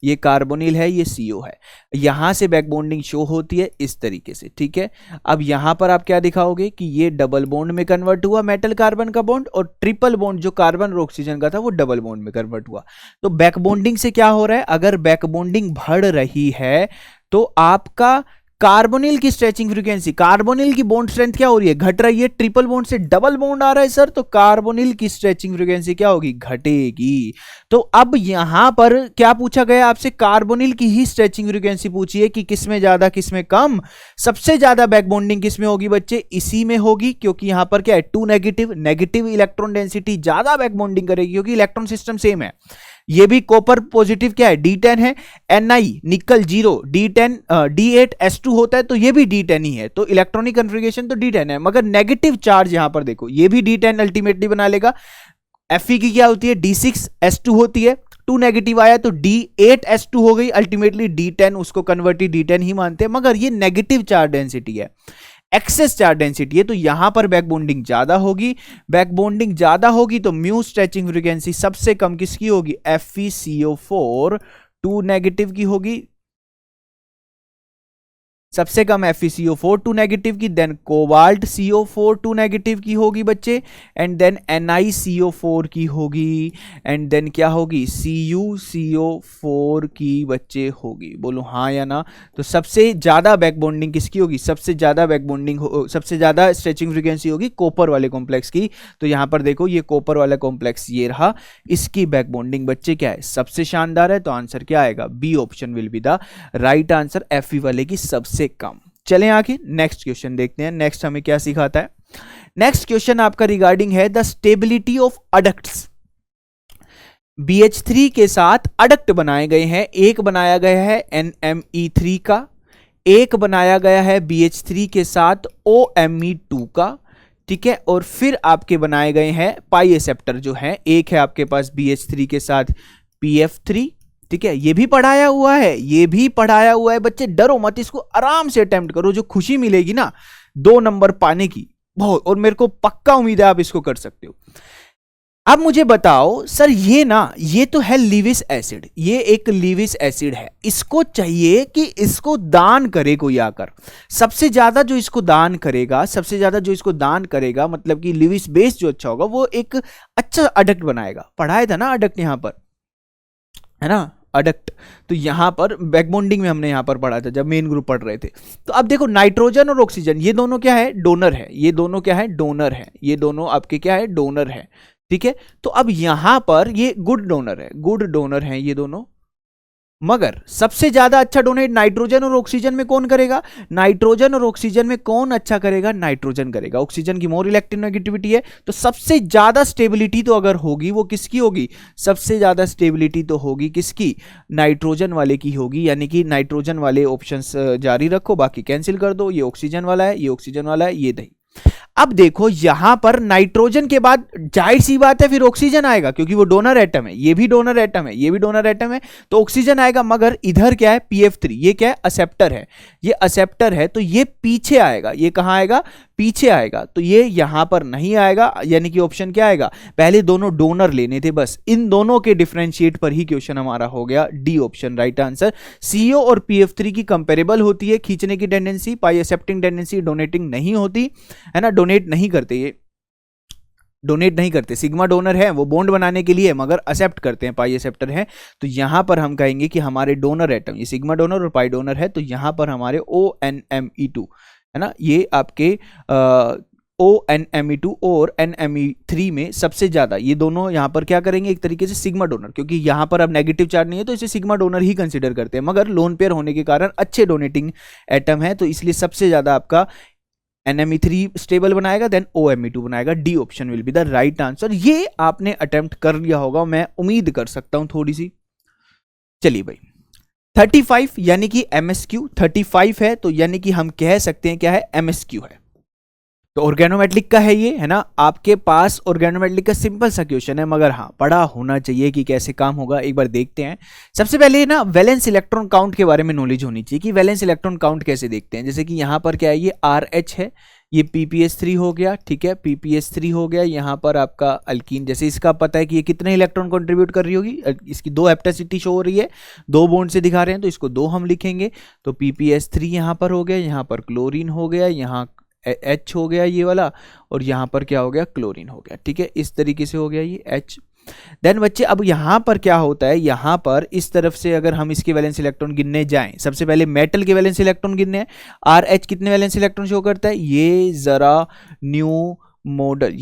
ये कार्बोनिल है, ये CO है, यहां से बैक बॉन्डिंग शो होती है इस तरीके से, ठीक है। अब यहां पर आप क्या दिखाओगे कि ये डबल बॉन्ड में कन्वर्ट हुआ मेटल कार्बन का बॉन्ड, और ट्रिपल बॉन्ड जो कार्बन और ऑक्सीजन का था वो डबल बॉन्ड में कन्वर्ट हुआ। तो बैक बॉन्डिंग से क्या हो रहा है, अगर बैक बॉन्डिंग बढ़ रही है तो आपका कार्बोनिल की स्ट्रेचिंग फ्रीक्वेंसी, कार्बोनिल की बॉन्ड स्ट्रेंथ क्या हो रही है, घट रही है। ट्रिपल बॉन्ड से डबल बॉन्ड आ रहा है सर, तो कार्बोनिल की स्ट्रेचिंग फ्रीक्वेंसी क्या होगी, घटेगी। तो अब यहां पर क्या पूछा गया आपसे, कार्बोनिल की ही स्ट्रेचिंग फ्रीक्वेंसी पूछी है कि किसमें ज्यादा किसमें कम। सबसे ज्यादा बैक बॉन्डिंग किसमें होगी बच्चे, इसी में होगी, क्योंकि यहां पर क्या है 2 नेगेटिव, नेगेटिव इलेक्ट्रॉन डेंसिटी ज्यादा बैक बॉन्डिंग करेगी क्योंकि इलेक्ट्रॉन सिस्टम सेम है। ये भी कॉपर पॉजिटिव क्या है, D10 है। Ni निकल 0, D10 D8S2 होता है, तो ये भी D10 ही है, तो इलेक्ट्रॉनिक कन्फिगरेशन तो D10 है, मगर नेगेटिव चार्ज यहां पर देखो, ये भी D10 अल्टीमेटली बना लेगा। Fe की क्या होती है, D6S2 होती है, 2 नेगेटिव आया तो D8S2 हो गई, अल्टीमेटली D10, उसको कन्वर्टी D10 ही मानते हैं, मगर ये नेगेटिव चार्ज डेंसिटी है, एक्सेस चार्ज डेंसिटी है, तो यहां पर बैक बॉन्डिंग ज्यादा होगी। बैक बॉन्डिंग ज्यादा होगी तो म्यू स्ट्रेचिंग फ्रीक्वेंसी सबसे कम किसकी होगी, FeCO4 2 नेगेटिव की होगी, सबसे कम FeCO4 2 नेगेटिव की, देन कोबाल्ट CO4 2 नेगेटिव की होगी बच्चे, एंड देन NiCO4 की होगी, एंड देन क्या होगी, CuCO4 की बच्चे होगी। बोलो हाँ या ना। तो सबसे ज्यादा बैक बॉन्डिंग किसकी होगी, सबसे ज्यादा बैक बॉन्डिंग सबसे ज्यादा स्ट्रेचिंग फ्रीक्वेंसी होगी कॉपर वाले कॉम्प्लेक्स की। तो यहां पर देखो ये कॉपर वाला कॉम्प्लेक्स ये रहा, इसकी बैक बॉन्डिंग बच्चे क्या है, सबसे शानदार है। तो आंसर क्या आएगा, B option will be the right answer, Fe वाले की सबसे कम। चलें आगे नेक्स्ट क्वेश्चन देखते हैं, नेक्स्ट हमें क्या सिखाता है। नेक्स्ट क्वेश्चन आपका रिगार्डिंग है द स्टेबिलिटी ऑफ अडक्ट्स। BH3 के साथ अडक्ट बनाए गए हैं, एक बनाया गया है NMe3 का, एक बनाया गया है BH3 के साथ OMe2 का, ठीक है। और फिर आपके बनाए गए हैं पाई एक्सेप्टर जो है, एक है आपके पास BH3 के साथ PF3, ठीक है। ये भी पढ़ाया हुआ है, ये भी पढ़ाया हुआ है बच्चे, डरो मत, इसको आराम से अटेम्प्ट करो, जो खुशी मिलेगी ना 2 नंबर पाने की बहुत, और मेरे को पक्का उम्मीद है आप इसको कर सकते हो। अब मुझे बताओ सर, ये ना ये तो है लीविस एसिड, ये एक लीविस एसिड है, इसको चाहिए कि इसको दान करे कोई आकर। सबसे ज्यादा जो इसको दान करेगा, सबसे ज्यादा जो इसको दान करेगा, मतलब कि लीविस बेस जो अच्छा होगा वो एक अच्छा अडक्ट बनाएगा। पढ़ाया था ना अडक्ट यहां पर, है ना, अडक्ट। तो यहां पर बैकबॉन्डिंग में हमने यहां पर पढ़ा था जब मेन ग्रुप पढ़ रहे थे। तो अब देखो नाइट्रोजन और ऑक्सीजन ये दोनों क्या है, डोनर है, ये दोनों क्या है, डोनर है, ये दोनों आपके क्या है, डोनर है, ठीक है। तो अब यहां पर ये गुड डोनर है, गुड डोनर है ये दोनों, मगर सबसे ज्यादा अच्छा डोनेट नाइट्रोजन और ऑक्सीजन में कौन करेगा, नाइट्रोजन और ऑक्सीजन में कौन अच्छा करेगा, नाइट्रोजन करेगा। ऑक्सीजन की मोर इलेक्ट्रोनेगेटिविटी है, तो सबसे ज्यादा स्टेबिलिटी तो अगर होगी वो किसकी होगी, सबसे ज्यादा स्टेबिलिटी तो होगी किसकी, नाइट्रोजन वाले की होगी। यानी कि नाइट्रोजन वाले ऑप्शंस जारी रखो, बाकी कैंसिल कर दो, ये ऑक्सीजन वाला है, ये ऑक्सीजन वाला है, ये नहीं। अब देखो यहां पर नाइट्रोजन के बाद जाहिर सी बात है फिर ऑक्सीजन आएगा, क्योंकि वो डोनर एटम है, ये भी डोनर एटम है, ये भी डोनर एटम है, तो ऑक्सीजन आएगा। मगर इधर क्या है, PF3, ये क्या है, एक्सेप्टर है, ये एक्सेप्टर है, तो ये पीछे आएगा, ये कहां आएगा, पीछे आएगा तो ये यहां पर नहीं आएगा, यानी कि ऑप्शन क्या आएगा, पहले दोनों डोनर लेने थे, बस इन दोनों के डिफरेंशिएट पर ही क्वेश्चन हमारा हो गया, D option right answer. CO और PF3 की कंपेरेबल होती है, खींचने की टेंडेंसी, पाई एक्सेप्टिंग टेंडेंसी, डोनेटिंग नहीं होती है ना, डोनेट नहीं करते, ये डोनेट नहीं करते। सिग्मा डोनर है वो बॉन्ड बनाने के लिए, मगर एक्सेप्ट करते हैं, पाई एक्सेप्टर है। तो यहां पर हम कहेंगे कि हमारे डोनर एटम, ये सिग्मा डोनर और पाई डोनर है, तो यहां पर हमारे ONMe2 है ना, ये आपके ONMe2 और NMe3 में सबसे ज्यादा, ये दोनों यहां पर क्या करेंगे, एक तरीके से सिग्मा डोनर, क्योंकि यहां पर अब नेगेटिव चार्ज नहीं है तो इसे सिग्मा डोनर ही कंसिडर करते हैं, मगर लोन पेयर होने के कारण अच्छे डोनेटिंग एटम है, तो इसलिए सबसे ज्यादा आपका NMe3 स्टेबल बनाएगा, देन OMe2 बनाएगा। D option will be the right answer. ये आपने अटेम्प्ट कर लिया होगा, मैं उम्मीद कर सकता हूं थोड़ी सी। चलिए भाई 35 यानी कि MSQ 35 है, तो यानी कि हम कह सकते हैं क्या है, MSQ है। तो ऑर्गेनोमेटलिक का है ये, है ना, आपके पास ऑर्गेनोमेटलिक का सिंपल सा क्वेश्चन है, मगर हाँ पढ़ा होना चाहिए कि कैसे काम होगा, एक बार देखते हैं। सबसे पहले ना वैलेंस इलेक्ट्रॉन काउंट के बारे में नॉलेज होनी चाहिए कि वैलेंस इलेक्ट्रॉन काउंट कैसे देखते हैं। जैसे कि यहाँ पर क्या है, ये RH है, ये PPS3 हो गया, ठीक है, PPS3 हो गया, यहाँ पर आपका अल्कीन, जैसे इसका पता है कि ये कितने इलेक्ट्रॉन कंट्रीब्यूट कर रही होगी, इसकी 2 हेप्टासिटी शो हो रही है, 2 बॉन्ड से दिखा रहे हैं तो इसको 2 हम लिखेंगे। तो PPS3 यहाँ पर हो गया, यहाँ पर क्लोरीन हो गया, यहाँ H हो गया ये वाला, और यहाँ पर क्या हो गया, क्लोरीन हो गया, ठीक है, इस तरीके से हो गया ये H। देन बच्चे अब यहाँ पर क्या होता है, यहाँ पर इस तरफ से अगर हम इसके वैलेंस इलेक्ट्रॉन गिनने जाएं, सबसे पहले मेटल के वैलेंस इलेक्ट्रॉन गिनने हैं। RH कितने वैलेंस इलेक्ट्रॉन शो करता है, ये जरा न्यू मॉडर्न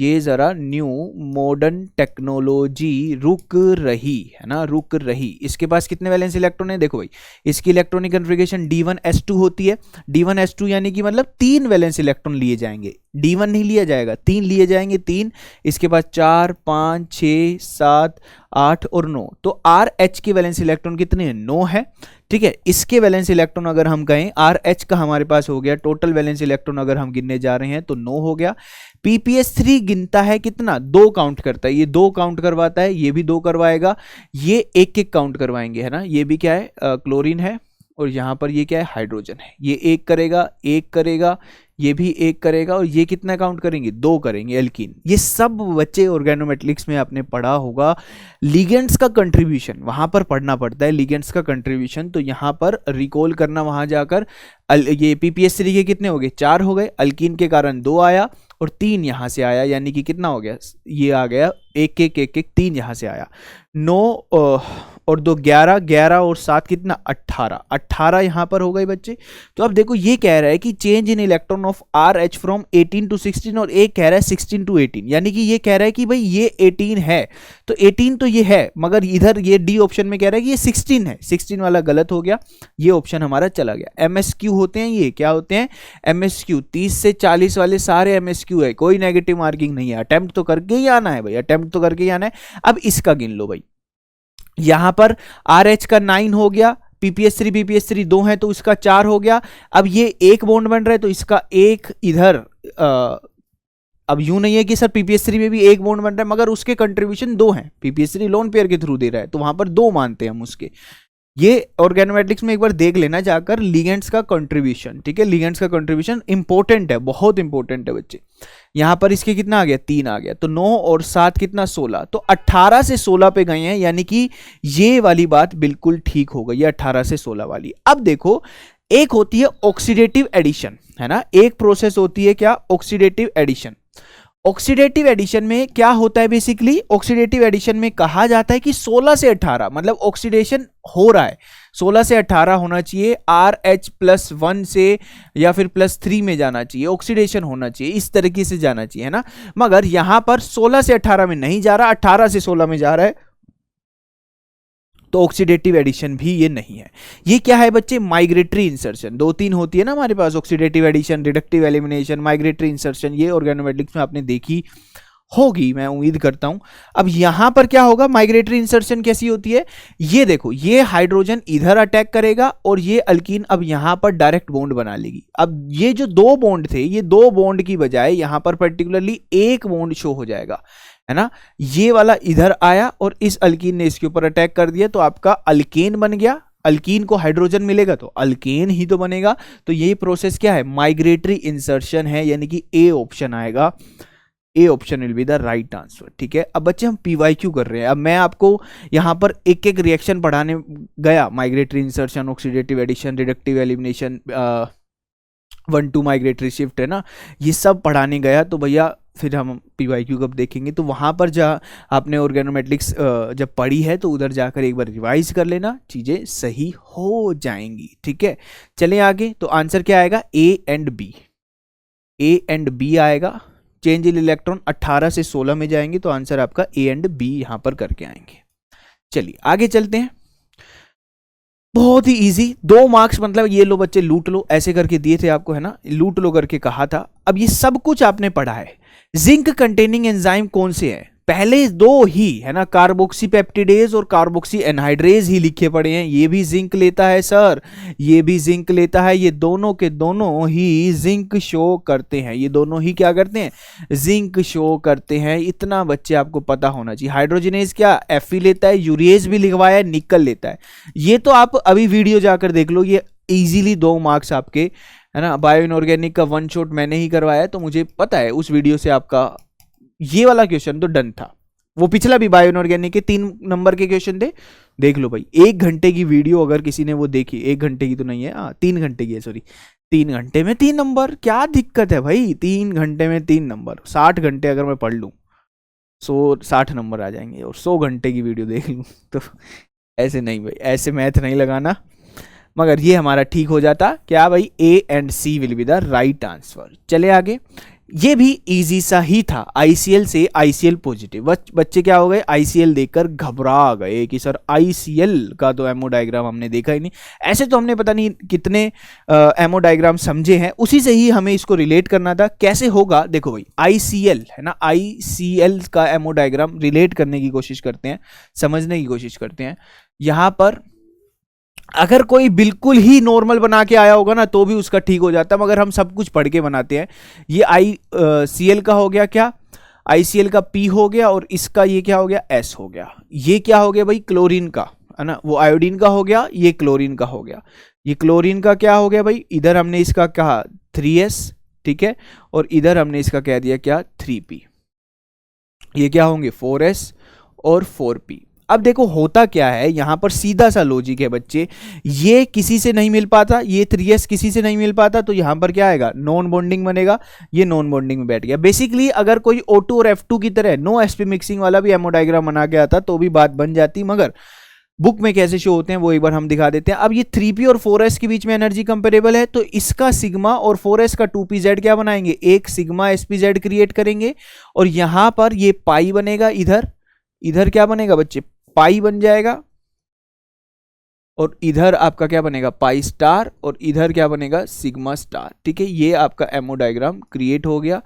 टेक्नोलॉजी रुक रही है ना, रुक रही, इसके पास कितने वैलेंस इलेक्ट्रॉन है, देखो भाई इसकी इलेक्ट्रॉनिक कन्फिगरेशन D1S2 होती है। D1S2 यानी कि मतलब 3 वैलेंस इलेक्ट्रॉन लिए जाएंगे, D1 नहीं लिया जाएगा, 3 लिए जाएंगे, 3, इसके बाद 4 5 6 7 8 और 9, तो RH के वैलेंस इलेक्ट्रॉन कितने हैं, 9 है, ठीक है। इसके वैलेंस इलेक्ट्रॉन अगर हम कहें, RH का हमारे पास हो गया, टोटल वैलेंस इलेक्ट्रॉन अगर हम गिनने जा रहे हैं तो 9 हो गया। PPS3 गिनता है कितना, 2 काउंट करता है, ये 2 काउंट करवाता है, ये भी 2 करवाएगा, ये एक एक काउंट करवाएंगे, है ना, ये भी क्या है, क्लोरीन है, और यहाँ पर ये क्या है, हाइड्रोजन है, ये एक करेगा, एक करेगा, ये भी एक करेगा, और ये कितना काउंट करेंगे, 2 करेंगे, एल्कीन। ये सब बच्चे ऑर्गेनोमेटलिक्स में आपने पढ़ा होगा। लिगेंड्स का कंट्रीब्यूशन वहां पर पढ़ना पड़ता है, लिगेंड्स का कंट्रीब्यूशन, तो यहाँ पर रिकॉल करना, वहां जाकर ये PPS3 के कितने हो गए, 4 हो गए, अल्कीन के कारण 2 आया और 3 यहां से आया, यानी कि कितना हो गया, ये आ गया 1 1 1 1 3 यहां से आया, 9 और 2 11 11 और 7 कितना, 18 18 यहां पर हो गए बच्चे। तो अब देखो ये कह रहा है कि change in electron of RH from 18 to 16, और एक कह रहा है 16 to 18, यानी कि ये कह रहा है कि भाई ये 18 है, तो 18 तो ये है, मगर इधर ये डी ऑप्शन में कह रहा है कि ये 16 है, 16 वाला गलत हो गया, ये ऑप्शन हमारा चला गया। MSQ होते हैं, ये क्या होते हैं, MSQ 30 से 40 वाले सारे MSQ है, कोई नेगेटिव मार्किंग नहीं है, अटेम्प्ट तो करके ही आना है भाई, अटेम्प्ट तो करके ही आना है। अब इसका गिन लो भाई, यहां पर RH का 9 हो गया, PPS3 2 है तो इसका 4 हो गया। अब ये एक बॉन्ड बन रहा है तो इसका एक इधर, अब यूं नहीं है कि सर PPS3 में भी एक बॉन्ड बन रहा है, मगर उसके कंट्रीब्यूशन 2 हैं, PPS3 लोन पेयर के थ्रू दे रहा है तो वहां पर 2 मानते हैं हम उसके। ये ऑर्गेनोमेटिक्स में एक बार देख लेना जाकर लिगेंड्स का कंट्रीब्यूशन, ठीक है, लिगेंड्स का कंट्रीब्यूशन इंपॉर्टेंट है, बहुत इंपॉर्टेंट है बच्चे। यहां पर इसके कितना आ गया, 3 आ गया, तो 9 और 7 कितना, 16, तो 18 से 16 पे गए हैं, यानी कि ये वाली बात बिल्कुल ठीक हो गई है, 18 से 16 वाली। अब देखो एक होती है ऑक्सीडेटिव एडिशन, है ना, एक प्रोसेस होती है क्या, ऑक्सीडेटिव एडिशन। ऑक्सीडेटिव एडिशन में क्या होता है, बेसिकली ऑक्सीडेटिव एडिशन में कहा जाता है कि 16 से 18 मतलब ऑक्सीडेशन हो रहा है, 16 से 18 होना चाहिए, RH+1 से या फिर +3 में जाना चाहिए, ऑक्सीडेशन होना चाहिए, इस तरीके से जाना चाहिए, है ना, मगर यहां पर 16 से 18 में नहीं जा रहा, 18 से 16 में जा रहा है, तो ऑक्सीडेटिव एडिशन भी ये नहीं है। ये क्या है बच्चे, माइग्रेटरी इंसर्शन, 2-3 होती है ना हमारे पास, oxidative addition, reductive elimination, migratory insertion, ये ऑर्गेनोमेटिक्स में आपने देखी होगी, मैं उम्मीद करता हूं। अब यहां पर क्या होगा, माइग्रेटरी इंसर्शन कैसी होती है, ये देखो, ये हाइड्रोजन इधर अटैक करेगा और ये अल्कीन अब यहां पर डायरेक्ट बॉन्ड बना लेगी। अब ये जो 2 बॉन्ड थे, ये 2 बॉन्ड की बजाय यहां पर पर्टिकुलरली एक बॉन्ड शो हो जाएगा, है ना, ये वाला इधर आया और इस अल्कीन ने इसके ऊपर अटैक कर दिया, तो आपका अल्केन बन गया, अल्कीन को हाइड्रोजन मिलेगा तो अल्केन ही तो बनेगा। तो ये प्रोसेस क्या है, माइग्रेटरी इंसर्शन है, यानी कि ए ऑप्शन आएगा, A option will be the right answer. ठीक है, अब बच्चे हम पीवाईक्यू कर रहे हैं। अब मैं आपको यहाँ पर एक एक रिएक्शन पढ़ाने गया, migratory insertion, oxidative addition, reductive elimination, 1-2 migratory shift है ना, ये सब पढ़ाने गया। तो भैया फिर हम पीवाईक्यू कब देखेंगे, तो वहाँ पर जहाँ आपने ऑर्गेनोमेट्रिक्स जब पढ़ी है तो उधर जाकर एक बार रिवाइज कर लेना, चीज़ें सही हो जाएंगी। ठीक है, चलें आगे। तो आंसर क्या आएगा, A and B, A and B आएगा। चेंज इन इलेक्ट्रॉन 18 से 16 में जाएंगे, तो आंसर आपका ए एंड बी यहां पर करके आएंगे। चलिए आगे चलते हैं, बहुत ही इजी, 2 मार्क्स, मतलब ये लो बच्चे लूट लो, ऐसे करके दिए थे आपको है ना, लूट लो करके कहा था। अब ये सब कुछ आपने पढ़ा है। जिंक कंटेनिंग एंजाइम कौन से हैं, पहले 2 ही है ना, कार्बोक्सी पेप्टिडेज और कार्बोक्सी एनहाइड्रेज ही लिखे पड़े हैं। ये भी जिंक लेता है सर, ये भी जिंक लेता है, ये दोनों के दोनों ही जिंक शो करते हैं, ये दोनों ही क्या करते हैं, जिंक शो करते हैं। इतना बच्चे आपको पता होना चाहिए। हाइड्रोजनेज क्या Fe लेता है, यूरेज भी लिखवाया है, निकल लेता है। ये तो आप अभी वीडियो जाकर देख लो, ये इजीली 2 मार्क्स आपके है ना। बायो इनऑर्गेनिक का 1 शॉट मैंने ही करवाया, तो मुझे पता है उस वीडियो से आपका ये वाला क्वेश्चन तो डन था। वो पिछला भी बायो इनऑर्गेनिक के 3 नंबर के क्वेश्चन थे, देख लो भाई। 1 घंटे की वीडियो अगर किसी ने वो देखी, 1 घंटे की तो नहीं है, 3 घंटे की है, सॉरी, 3 घंटे में 3 नंबर, क्या दिक्कत है भाई, 3 घंटे में 3 नंबर। 60 घंटे अगर मैं पढ़ लूँ 60 नंबर आ जाएंगे, और 100 घंटे की वीडियो देख लूँ तो ऐसे नहीं भाई, ऐसे मैथ नहीं लगाना। मगर ये हमारा ठीक हो जाता क्या भाई, A and C will be the right answer. चले आगे, ये भी इजी सा ही था। ICL से ICL पॉजिटिव, बच्चे क्या हो गए, ICL देखकर घबरा गए कि सर ICL का तो एमओ डायग्राम हमने देखा ही नहीं। ऐसे तो हमने पता नहीं कितने एमओ डायग्राम समझे हैं, उसी से ही हमें इसको रिलेट करना था। कैसे होगा, देखो भाई, ICL है ना, ICL का एमओ डायग्राम रिलेट करने की कोशिश करते हैं, समझने की कोशिश करते हैं। यहां पर अगर कोई बिल्कुल ही नॉर्मल बना के आया होगा ना तो भी उसका ठीक हो जाता है, मगर हम सब कुछ पढ़ के बनाते हैं। ये ICL का हो गया क्या, ICL का P हो गया, और इसका ये क्या हो गया, S हो गया। ये क्या हो गया भाई, क्लोरीन का है ना, वो आयोडीन का हो गया, ये क्लोरीन का हो गया। ये क्लोरीन का क्या हो गया भाई, इधर हमने इसका कहा 3S, ठीक है, और इधर हमने इसका कह दिया क्या 3P। ये क्या होंगे 4S और 4P। अब देखो होता क्या है, यहां पर सीधा सा लॉजिक है बच्चे, ये किसी से नहीं मिल पाता, ये 3S किसी से नहीं मिल पाता, तो यहां पर क्या आएगा, नॉन बॉन्डिंग बनेगा, ये नॉन बॉन्डिंग में बैठ गया। बेसिकली अगर कोई O2 और F2 की तरह नो sp मिक्सिंग वाला भी एमओ डायग्राम बना के आता तो भी बात बन जाती, मगर बुक में कैसे शो होते हैं वो एक बार हम दिखा देते हैं। अब ये 3P और 4S के बीच में एनर्जी कंपेरेबल है, तो इसका सिग्मा और 4S का 2pz क्या बनाएंगे, एक सिग्मा sPz क्रिएट करेंगे, और यहां पर ये पाई बनेगा, इधर क्या बनेगा बच्चे, पाई बन जाएगा, और इधर आपका क्या बनेगा, पाई स्टार, और इधर क्या बनेगा, सिग्मा स्टार। ठीक है, ये आपका एमओ डायग्राम क्रिएट हो गया।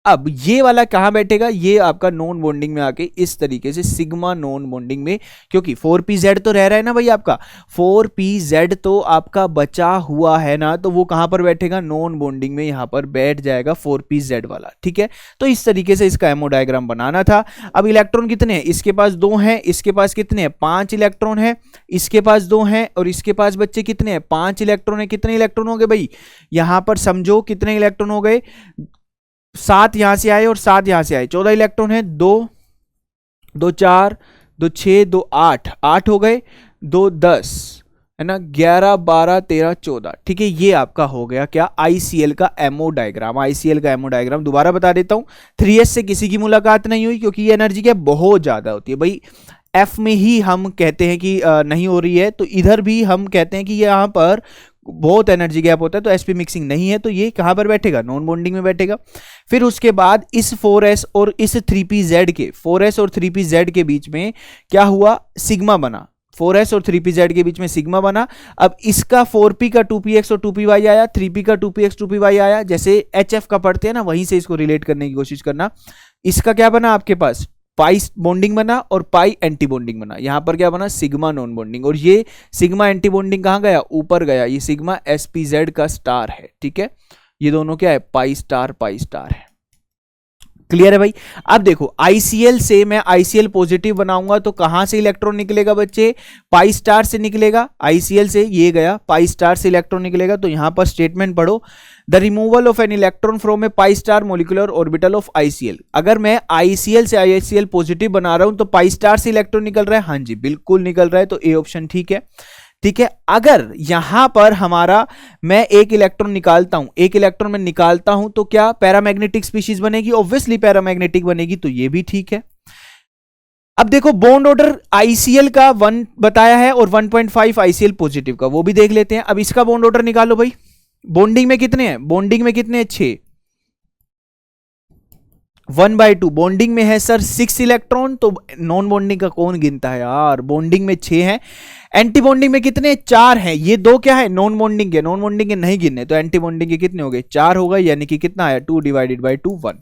अब ये वाला कहां बैठेगा, ये आपका नॉन बॉन्डिंग में आके इस तरीके से सिग्मा नॉन बॉन्डिंग में, क्योंकि 4pz तो रह रहा है ना भाई, आपका 4pz तो आपका बचा हुआ है ना, तो वो कहां पर बैठेगा, नॉन बॉन्डिंग में यहां पर बैठ जाएगा 4pz वाला। ठीक है, तो इस तरीके से इसका एमओ डायग्राम बनाना था। अब इलेक्ट्रॉन कितने हैं, इसके पास 2 हैं, इसके पास कितने हैं, 5 इलेक्ट्रॉन है, इसके पास 2 हैं, और इसके पास बच्चे कितने हैं, 5 इलेक्ट्रॉन है। कितने इलेक्ट्रॉन हो गए भाई, यहां पर समझो कितने इलेक्ट्रॉन हो गए, 7 यहां से आए और 7 यहां से आए, 14 इलेक्ट्रॉन है। 2 2 4 2 6 2 8 8 हो गए, 2 10 है ना, 11 12 13 14। ठीक है, ये आपका हो गया क्या, ICL का एमओ डायग्राम। ICL का एमओ डायग्राम दोबारा बता देता हूं, 3S से किसी की मुलाकात नहीं हुई, क्योंकि ये एनर्जी क्या बहुत ज्यादा होती है भाई। F में ही हम कहते हैं कि नहीं हो रही है, तो इधर भी हम कहते हैं कि यहां पर बहुत एनर्जी गैप होता है, तो sp मिक्सिंग नहीं है, तो ये कहां पर बैठेगा, नॉन बॉन्डिंग में बैठेगा। फिर उसके बाद इस 4s और इस 3pz के, 4s और 3pz के बीच में क्या हुआ, सिग्मा बना, 4s और 3pz के बीच में सिग्मा बना। अब इसका 4p का 2px और 2py आया, 3p का 2px 2py आया, जैसे HF का पढ़ते हैं ना, वहीं से इसको रिलेट करने की कोशिश करना। इसका क्या बना आपके पास, पाई बॉन्डिंग बना और पाई एंटी बॉन्डिंग बना। यहां पर क्या बना, सिग्मा नॉन बॉन्डिंग, और ये सिग्मा एंटी बॉन्डिंग कहां गया, ऊपर गया, ये सिग्मा sPz का स्टार है। ठीक है, ये दोनों क्या है, पाई स्टार है। क्लियर है भाई। अब देखो ICl से मैं ICl पॉजिटिव बनाऊंगा तो कहां से इलेक्ट्रॉन निकलेगा बच्चे, पाई स्टार से निकलेगा। ICl से ये गया, पाई स्टार से इलेक्ट्रॉन निकलेगा। तो यहां पर स्टेटमेंट पढ़ो, the removal of an electron from A pi star molecular orbital of ICl। अगर मैं ICl से ICl पॉजिटिव बना रहा हूं तो पाई स्टार से इलेक्ट्रॉन निकल रहा है, हाँ जी बिल्कुल निकल रहा है, तो ए ऑप्शन ठीक है। ठीक है, अगर यहां पर हमारा मैं एक इलेक्ट्रॉन निकालता हूं, एक इलेक्ट्रॉन में निकालता हूं तो क्या पैरामैग्नेटिक स्पीशीज बनेगी, ऑब्वियसली पैरामैग्नेटिक बनेगी, तो ये भी ठीक है। अब देखो बॉन्ड ऑर्डर ICl का 1 बताया है और 1.5 ICl पॉजिटिव का, वो भी देख लेते हैं। अब इसका बॉन्ड ऑर्डर निकालो भाई। बॉन्डिंग में कितने हैं, बॉन्डिंग में कितने हैं 6, 1/2। बॉन्डिंग में है सर 6 इलेक्ट्रॉन, तो नॉन बॉन्डिंग का कौन गिनता है यार, बॉन्डिंग में 6 है। एंटी बॉन्डिंग में कितने, 4 हैं, ये 2 क्या है नॉन बॉन्डिंग के, नॉन बॉन्डिंग के नहीं गिनने, तो एंटी बॉन्डिंग के कितने हो गए, 4 हो गए, यानी कि कितना आया 2 डिवाइडेड बाई 2 1।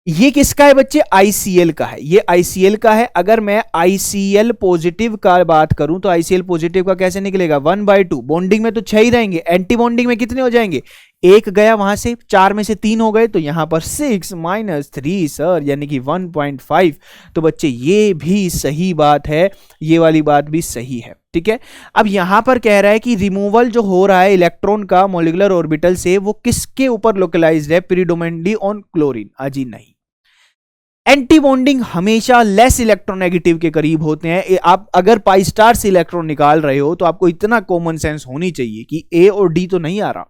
ये किसका है बच्चे, ICl का है, ये ICl का है। अगर मैं ICl पॉजिटिव का बात करूं तो ICl पॉजिटिव का कैसे निकलेगा, 1/2। बॉन्डिंग में तो 6 ही रहेंगे, एंटी बॉन्डिंग में कितने हो जाएंगे, 1 गया वहां से, 4 में से 3 हो गए, तो यहां पर 6 - 3 सर, यानी कि 1.5। तो बच्चे ये भी सही बात है, ये वाली बात भी सही है। ठीक है, अब यहां पर कह रहा है कि रिमूवल जो हो रहा है इलेक्ट्रॉन का मॉलिक्यूलर ऑर्बिटल से, वो किसके ऊपर लोकलाइज्ड है, प्रीडोमिनेंटली ऑन क्लोरीन। अजी नहीं, एंटी बॉन्डिंग हमेशा लेस इलेक्ट्रोनेगेटिव के करीब होते हैं। आप अगर पाई स्टार से इलेक्ट्रॉन निकाल रहे हो तो आपको इतना कॉमन सेंस होनी चाहिए कि ए और डी तो नहीं आ रहा,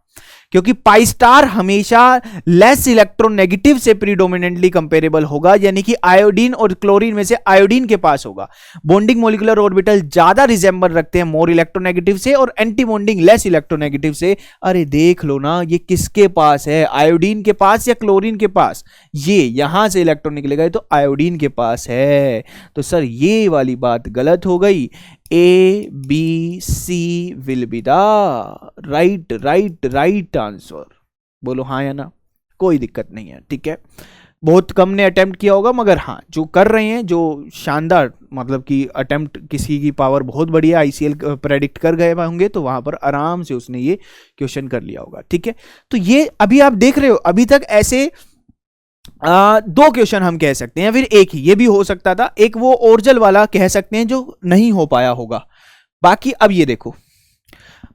क्योंकि पाई स्टार हमेशा लेस इलेक्ट्रोनेगेटिव से प्रीडोमिनेंटली कंपेरेबल होगा, यानी कि आयोडीन और क्लोरीन में से आयोडीन के पास होगा। बॉन्डिंग मॉलिक्यूलर ऑर्बिटल ज्यादा रिजेंबल रखते हैं मोर इलेक्ट्रोनेगेटिव से, और एंटी बॉन्डिंग लेस इलेक्ट्रोनेगेटिव से। अरे देख लो ना, ये किसके पास है, आयोडीन के पास या क्लोरीन के पास, ये यहां से इलेक्ट्रॉन निकलेगा तो आयोडीन के पास है। तो सर ये वाली बात गलत हो गई, ABC will be the right answer. बोलो हाँ या ना, कोई दिक्कत नहीं है। ठीक है, बहुत कम ने अटेम्प्ट किया होगा, मगर हाँ जो कर रहे हैं, जो शानदार मतलब कि अटेम्प्ट, किसी की पावर बहुत बढ़िया ICl प्रेडिक्ट कर गए होंगे, तो वहां पर आराम से उसने ये क्वेश्चन कर लिया होगा। ठीक है, तो ये अभी आप देख रहे हो, अभी तक ऐसे 2 क्वेश्चन हम कह सकते हैं, फिर एक ही, ये भी हो सकता था, एक वो ओरिजिनल वाला कह सकते हैं जो नहीं हो पाया होगा। बाकी अब ये देखो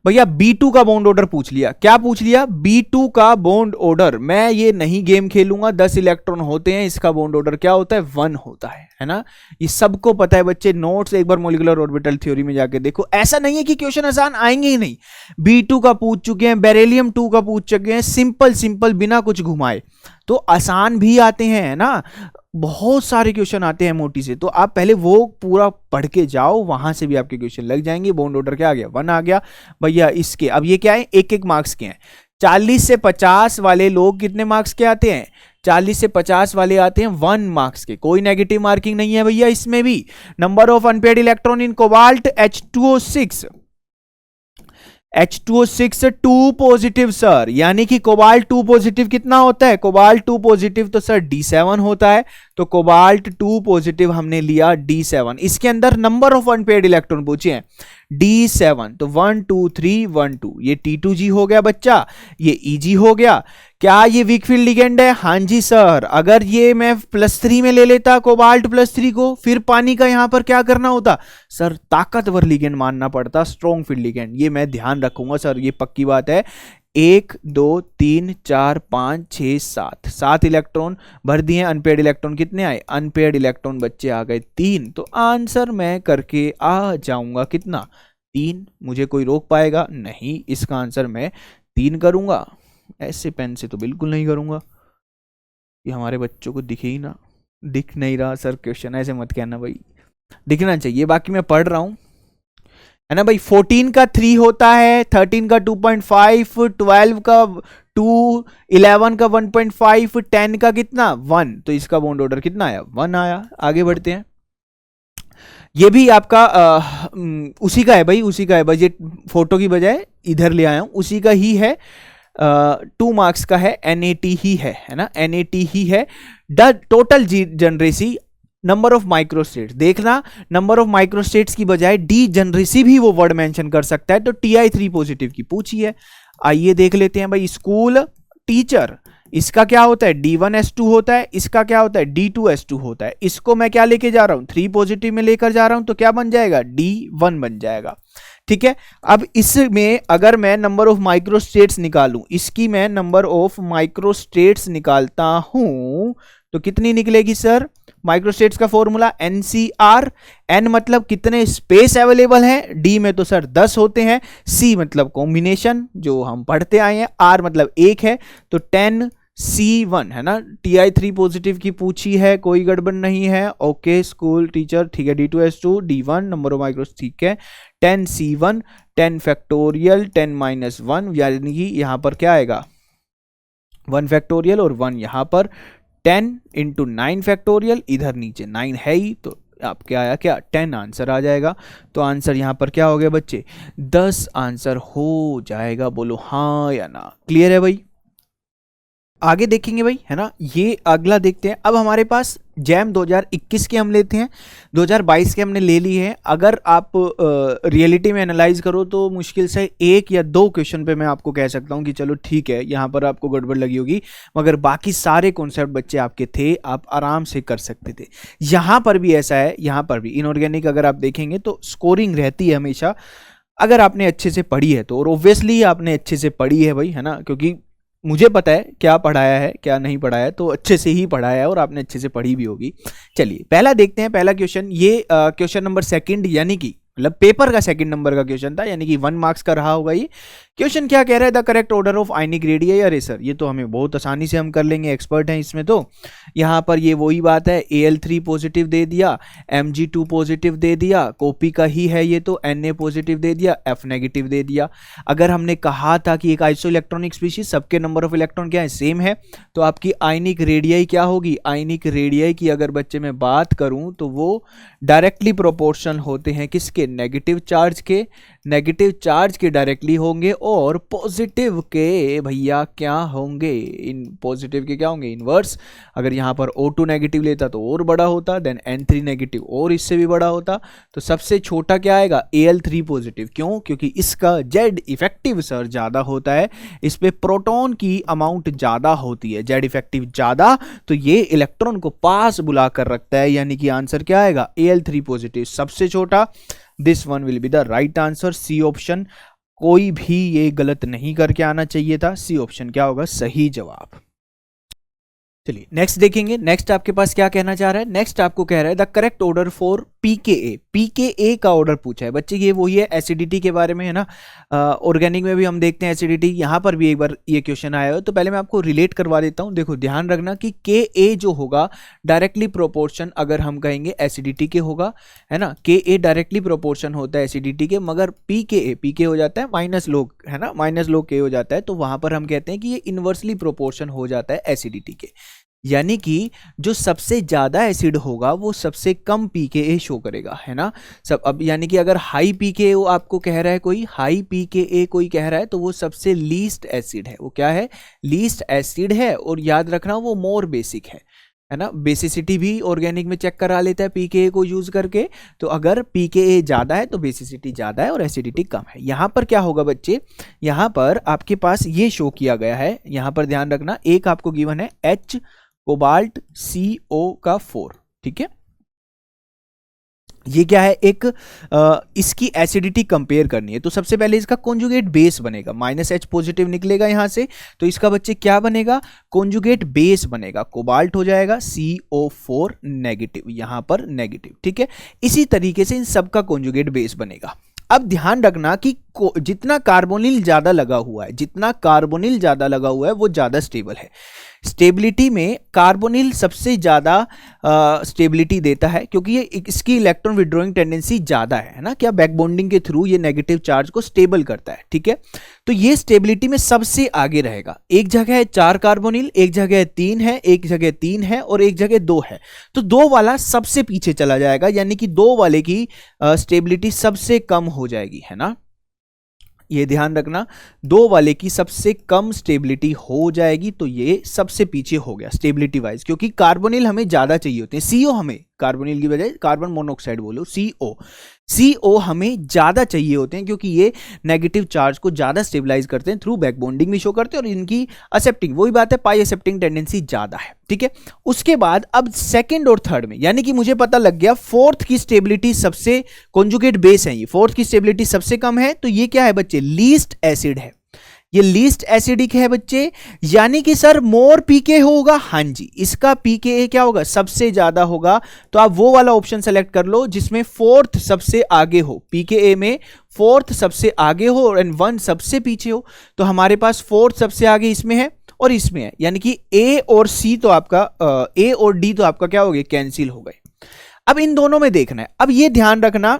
भैया, B2 का बॉन्ड ऑर्डर पूछ लिया, क्या पूछ लिया, B2 का बॉन्ड ऑर्डर। मैं ये नहीं गेम खेलूंगा, 10 इलेक्ट्रॉन होते हैं, इसका बॉन्ड ऑर्डर क्या होता है, 1 होता है ना, ये सबको पता है बच्चे। नोट्स एक बार मॉलिक्यूलर ऑर्बिटल थ्योरी में जाके देखो, ऐसा नहीं है कि क्वेश्चन आसान आएंगे ही नहीं। B2 का पूछ चुके हैं, बेरिलियम 2 का पूछ चुके हैं, सिंपल बिना कुछ घुमाए, तो आसान भी आते हैं, है ना, बहुत सारे क्वेश्चन आते हैं मोटी से। तो आप पहले वो पूरा पढ़ के जाओ, वहां से भी आपके क्वेश्चन लग जाएंगे। बॉन्ड ऑर्डर क्या आ गया, 1 आ गया भैया इसके। अब ये क्या है, 1-1 मार्क्स के हैं। 40 से 50 वाले लोग कितने मार्क्स के आते हैं, 40 से 50 वाले आते हैं 1 मार्क्स के। कोई नेगेटिव मार्किंग नहीं है भैया इसमें भी। Number of unpaired electron in cobalt H2O6 2 positive sir, यानी कि कोबाल्ट 2 पॉजिटिव कितना होता है, कोबाल्ट 2 पॉजिटिव तो सर D7 होता है, तो कोबाल्ट 2 पॉजिटिव हमने लिया D7। इसके अंदर नंबर ऑफ अनपेयर्ड इलेक्ट्रॉन पूछे हैं D7, तो 1 2 3 1 2, ये T2G हो गया बच्चा, ये EG हो गया। क्या ये वीक फील्ड लिगेंड है, हाँ जी सर। अगर ये मैं +3 में ले लेता कोबाल्ट +3 को, फिर पानी का यहां पर क्या करना होता सर, ताकतवर लिगेंड मानना पड़ता, स्ट्रॉन्ग फील्ड लिगेंड। ये मैं ध्यान रखूंगा सर, ये पक्की बात है। 1 2 3 4 5 6 7 इलेक्ट्रॉन भर दिए। अनपेयर्ड इलेक्ट्रॉन कितने आए, अनपेयर्ड इलेक्ट्रॉन बच्चे आ गए 3। तो आंसर मैं करके आ जाऊंगा कितना, 3। मुझे कोई रोक पाएगा नहीं, इसका आंसर मैं 3 करूंगा। ऐसे पेन से तो बिल्कुल नहीं करूंगा, ये हमारे बच्चों को दिखे ही ना, दिख नहीं रहा सर क्वेश्चन, ऐसे मत कहना भाई, दिखना चाहिए। बाकी मैं पढ़ रहा हूं, है ना भाई। 14 का 3 होता है, 13 का 2.5, 12 का 2, 11 का 1.5, 10 का कितना 1। तो इसका बॉन्ड ऑर्डर कितना आया, 1 आया। आगे बढ़ते हैं, ये भी आपका उसी का है भाई, उसी का है, बजट फोटो की बजाय इधर ले आया हूं, उसी का ही है। 2 मार्क्स का है, NAT ही है ना, NAT ही है। The total degeneracy number of microstates, देखना नंबर ऑफ माइक्रोस्टेट्स की बजाय डी जनरेसी भी वो वर्ड मेंशन कर सकता है, तो Ti3 पॉजिटिव की पूछी है। आइए देख लेते हैं भाई, स्कूल टीचर इसका क्या होता है D1S2 होता है, इसका क्या होता है D2S2 होता है। इसको मैं क्या लेके जा रहा हूं 3 पॉजिटिव में लेकर जा रहा हूं तो क्या बन जाएगा D1 बन जाएगा। ठीक है, अब इसमें अगर मैं नंबर ऑफ माइक्रोस्टेट्स निकालूं, इसकी मैं नंबर ऑफ माइक्रोस्टेट्स निकालता हूं तो कितनी निकलेगी सर, माइक्रोस्टेट्स का फॉर्मूला NCR, N मतलब कितने स्पेस अवेलेबल हैं, D में तो सर 10 होते हैं, C मतलब कॉम्बिनेशन जो हम पढ़ते आए हैं, R मतलब एक है, तो 10C1 है ना। TI3 पॉजिटिव की पूछी है, कोई गड़बड़ नहीं है, ओके स्कूल टीचर, ठीक है। D2S2 D1 नंबर ऑफ माइक्रोस, ठीक है। 10C1 10 फैक्टोरियल 10 माइनस 1 यानी कि यहां पर क्या आएगा 1 फैक्टोरियल और 1 यहां पर 10 इंटू 9 फैक्टोरियल, इधर नीचे 9 है ही तो आपके आया क्या 10 आंसर आ जाएगा। तो आंसर यहां पर क्या हो गया बच्चे 10 आंसर हो जाएगा, बोलो हाँ या ना। क्लियर है भाई, आगे देखेंगे भाई है ना। ये अगला देखते हैं। अब हमारे पास जैम 2021 के हम लेते हैं, 2022 के हमने ले लिए हैं। अगर आप रियलिटी में एनालाइज करो तो मुश्किल से 1 या 2 क्वेश्चन पे मैं आपको कह सकता हूँ कि चलो ठीक है यहाँ पर आपको गड़बड़ लगी होगी, मगर बाकी सारे कॉन्सेप्ट बच्चे आपके थे, आप आराम से कर सकते थे। यहाँ पर भी ऐसा है, यहाँ पर भी इनऑर्गेनिक अगर आप देखेंगे तो स्कोरिंग रहती है हमेशा, अगर आपने अच्छे से पढ़ी है तो। और ऑब्वियसली आपने अच्छे से पढ़ी है भाई है ना, क्योंकि मुझे पता है क्या पढ़ाया है क्या नहीं पढ़ाया, तो अच्छे से ही पढ़ाया है और आपने अच्छे से पढ़ी भी होगी। चलिए पहला देखते हैं, पहला क्वेश्चन ये क्वेश्चन नंबर 2 यानी कि मतलब पेपर का 2 नंबर का क्वेश्चन था, यानी कि 1 मार्क्स का रहा होगा ये क्वेश्चन। क्या कह रहा है the correct order of ionic radii. अरे सर ये तो हमें बहुत आसानी से हम कर लेंगे, एक्सपर्ट हैं इसमें। तो यहाँ पर ये वही बात है, Al3 पॉजिटिव दे दिया, Mg2 पॉजिटिव दे दिया, कॉपी का ही है ये, तो Na पॉजिटिव दे दिया, F नेगेटिव दे दिया। अगर हमने कहा था कि एक आइसो इलेक्ट्रॉनिक स्पीशीज सबके नंबर ऑफ इलेक्ट्रॉन क्या है सेम है, तो आपकी आयनिक रेडियाई क्या होगी, आयनिक रेडियाई की अगर बच्चे में बात करूं तो वो डायरेक्टली प्रोपोर्शनल होते हैं किसके, नेगेटिव चार्ज के, नेगेटिव चार्ज के डायरेक्टली होंगे, और पॉजिटिव के भैया क्या होंगे, इन पॉजिटिव के क्या होंगे इनवर्स। अगर यहाँ पर O2 नेगेटिव लेता तो और बड़ा होता, देन N3 नेगेटिव और इससे भी बड़ा होता, तो सबसे छोटा क्या आएगा Al3 पॉजिटिव। क्यों, क्योंकि इसका Z इफेक्टिव सर ज़्यादा होता है, इस पे प्रोटॉन की अमाउंट ज़्यादा होती है, Z इफेक्टिव ज़्यादा, तो ये इलेक्ट्रॉन को पास बुला कर रखता है, यानी कि आंसर क्या आएगा Al3 पॉजिटिव सबसे छोटा। This one will be the right answer, C option. कोई भी ये गलत नहीं करके आना चाहिए था, सी ऑप्शन क्या होगा सही जवाब। चलिए नेक्स्ट देखेंगे, नेक्स्ट आपके पास क्या कहना चाह रहा है, नेक्स्ट आपको कह रहा है the correct order for pKa। pKa का ऑर्डर पूछा है बच्चे, ये वही है एसिडिटी के बारे में है ना, ऑर्गेनिक में भी हम देखते हैं एसिडिटी, यहाँ पर भी एक बार ये क्वेश्चन आया हो, तो पहले मैं आपको रिलेट करवा देता हूँ। देखो ध्यान रखना कि Ka जो होगा डायरेक्टली प्रोपोर्शन अगर हम कहेंगे एसिडिटी के होगा है ना, Ka डायरेक्टली प्रोपोर्शन होता है एसिडिटी के, मगर pK हो जाता है माइनस लोग है ना, माइनस लोग K हो जाता है, तो वहां पर हम कहते हैं कि ये इनवर्सली प्रोपोर्शन हो जाता है एसिडिटी के, यानी कि जो सबसे ज्यादा एसिड होगा वो सबसे कम pKa शो करेगा है ना सब। अब यानी कि अगर हाई pKa आपको कह रहा है कोई, हाई pKa कोई कह रहा है, तो वो सबसे लीस्ट एसिड है, वो क्या है लीस्ट एसिड है। और याद रखना वो मोर बेसिक है ना, बेसिसिटी भी ऑर्गेनिक में चेक करा लेता है pKa को यूज करके, तो अगर pKa ज्यादा है तो बेसिसिटी ज्यादा है और एसिडिटी कम है। यहां पर क्या होगा बच्चे, यहां पर आपके पास ये शो किया गया है, यहां पर ध्यान रखना, एक आपको गिवन है H कोबाल्ट CO का 4, ठीक है। ये क्या है, एक इसकी एसिडिटी कंपेयर करनी है, तो सबसे पहले इसका कॉन्जुगेट बेस बनेगा, -H पॉजिटिव निकलेगा यहां से, तो इसका बच्चे क्या बनेगा कॉन्जुगेट बेस बनेगा, कोबाल्ट हो जाएगा CO4 नेगेटिव, यहां पर नेगेटिव, ठीक है। इसी तरीके से इन सब का कॉन्जुगेट बेस बनेगा। अब ध्यान रखना कि जितना कार्बोनिल ज्यादा लगा हुआ है, जितना कार्बोनिल ज्यादा लगा हुआ है वो ज्यादा स्टेबल है। स्टेबिलिटी में कार्बोनिल सबसे ज्यादा स्टेबिलिटी देता है, क्योंकि ये इसकी इलेक्ट्रॉन विड्रॉइंग टेंडेंसी ज्यादा है ना, क्या बैक बॉन्डिंग के थ्रू ये नेगेटिव चार्ज को स्टेबल करता है, ठीक है। तो ये स्टेबिलिटी में सबसे आगे रहेगा। एक जगह है 4 कार्बोनिल, एक जगह 3 है, एक जगह 3 है और एक जगह 2 है, तो 2 वाला सबसे पीछे चला जाएगा, यानी कि 2 वाले की स्टेबिलिटी सबसे कम हो जाएगी है ना, ये ध्यान रखना, 2 वाले की सबसे कम स्टेबिलिटी हो जाएगी, तो ये सबसे पीछे हो गया स्टेबिलिटी वाइज, क्योंकि कार्बोनिल हमें ज्यादा चाहिए होते हैं, CO हमें कार्बोनिल की बजाय कार्बन मोनोऑक्साइड बोलो, CO। CO हमें ज्यादा चाहिए होते हैं क्योंकि ये नेगेटिव चार्ज को ज्यादा स्टेबलाइज करते हैं, थ्रू बैक बॉन्डिंग भी शो करते हैं, और इनकी एक्सेप्टिंग, वही बात है, पाई एक्सेप्टिंग टेंडेंसी ज्यादा है, ठीक है। उसके बाद अब सेकंड और थर्ड में, यानी कि मुझे पता लग गया फोर्थ की स्टेबिलिटी सबसे, कॉन्जुगेट बेस है ये, फोर्थ की स्टेबिलिटी सबसे कम है, तो ये क्या है बच्चे, लीस्ट एसिड है, ये लीस्ट एसिडिक है बच्चे, यानी कि सर मोर पीके होगा, हाँ जी, इसका पीके क्या होगा, सबसे ज्यादा होगा। तो आप वो वाला ऑप्शन सेलेक्ट कर लो जिसमें फोर्थ सबसे आगे हो, पीके में फोर्थ सबसे आगे हो एंड 1 सबसे पीछे हो। तो हमारे पास फोर्थ सबसे आगे इसमें है और इसमें है, यानी कि ए और सी तो आपका ए और डी तो आपका क्या हो गए, कैंसिल हो गए। अब इन दोनों में देखना है, अब ये ध्यान रखना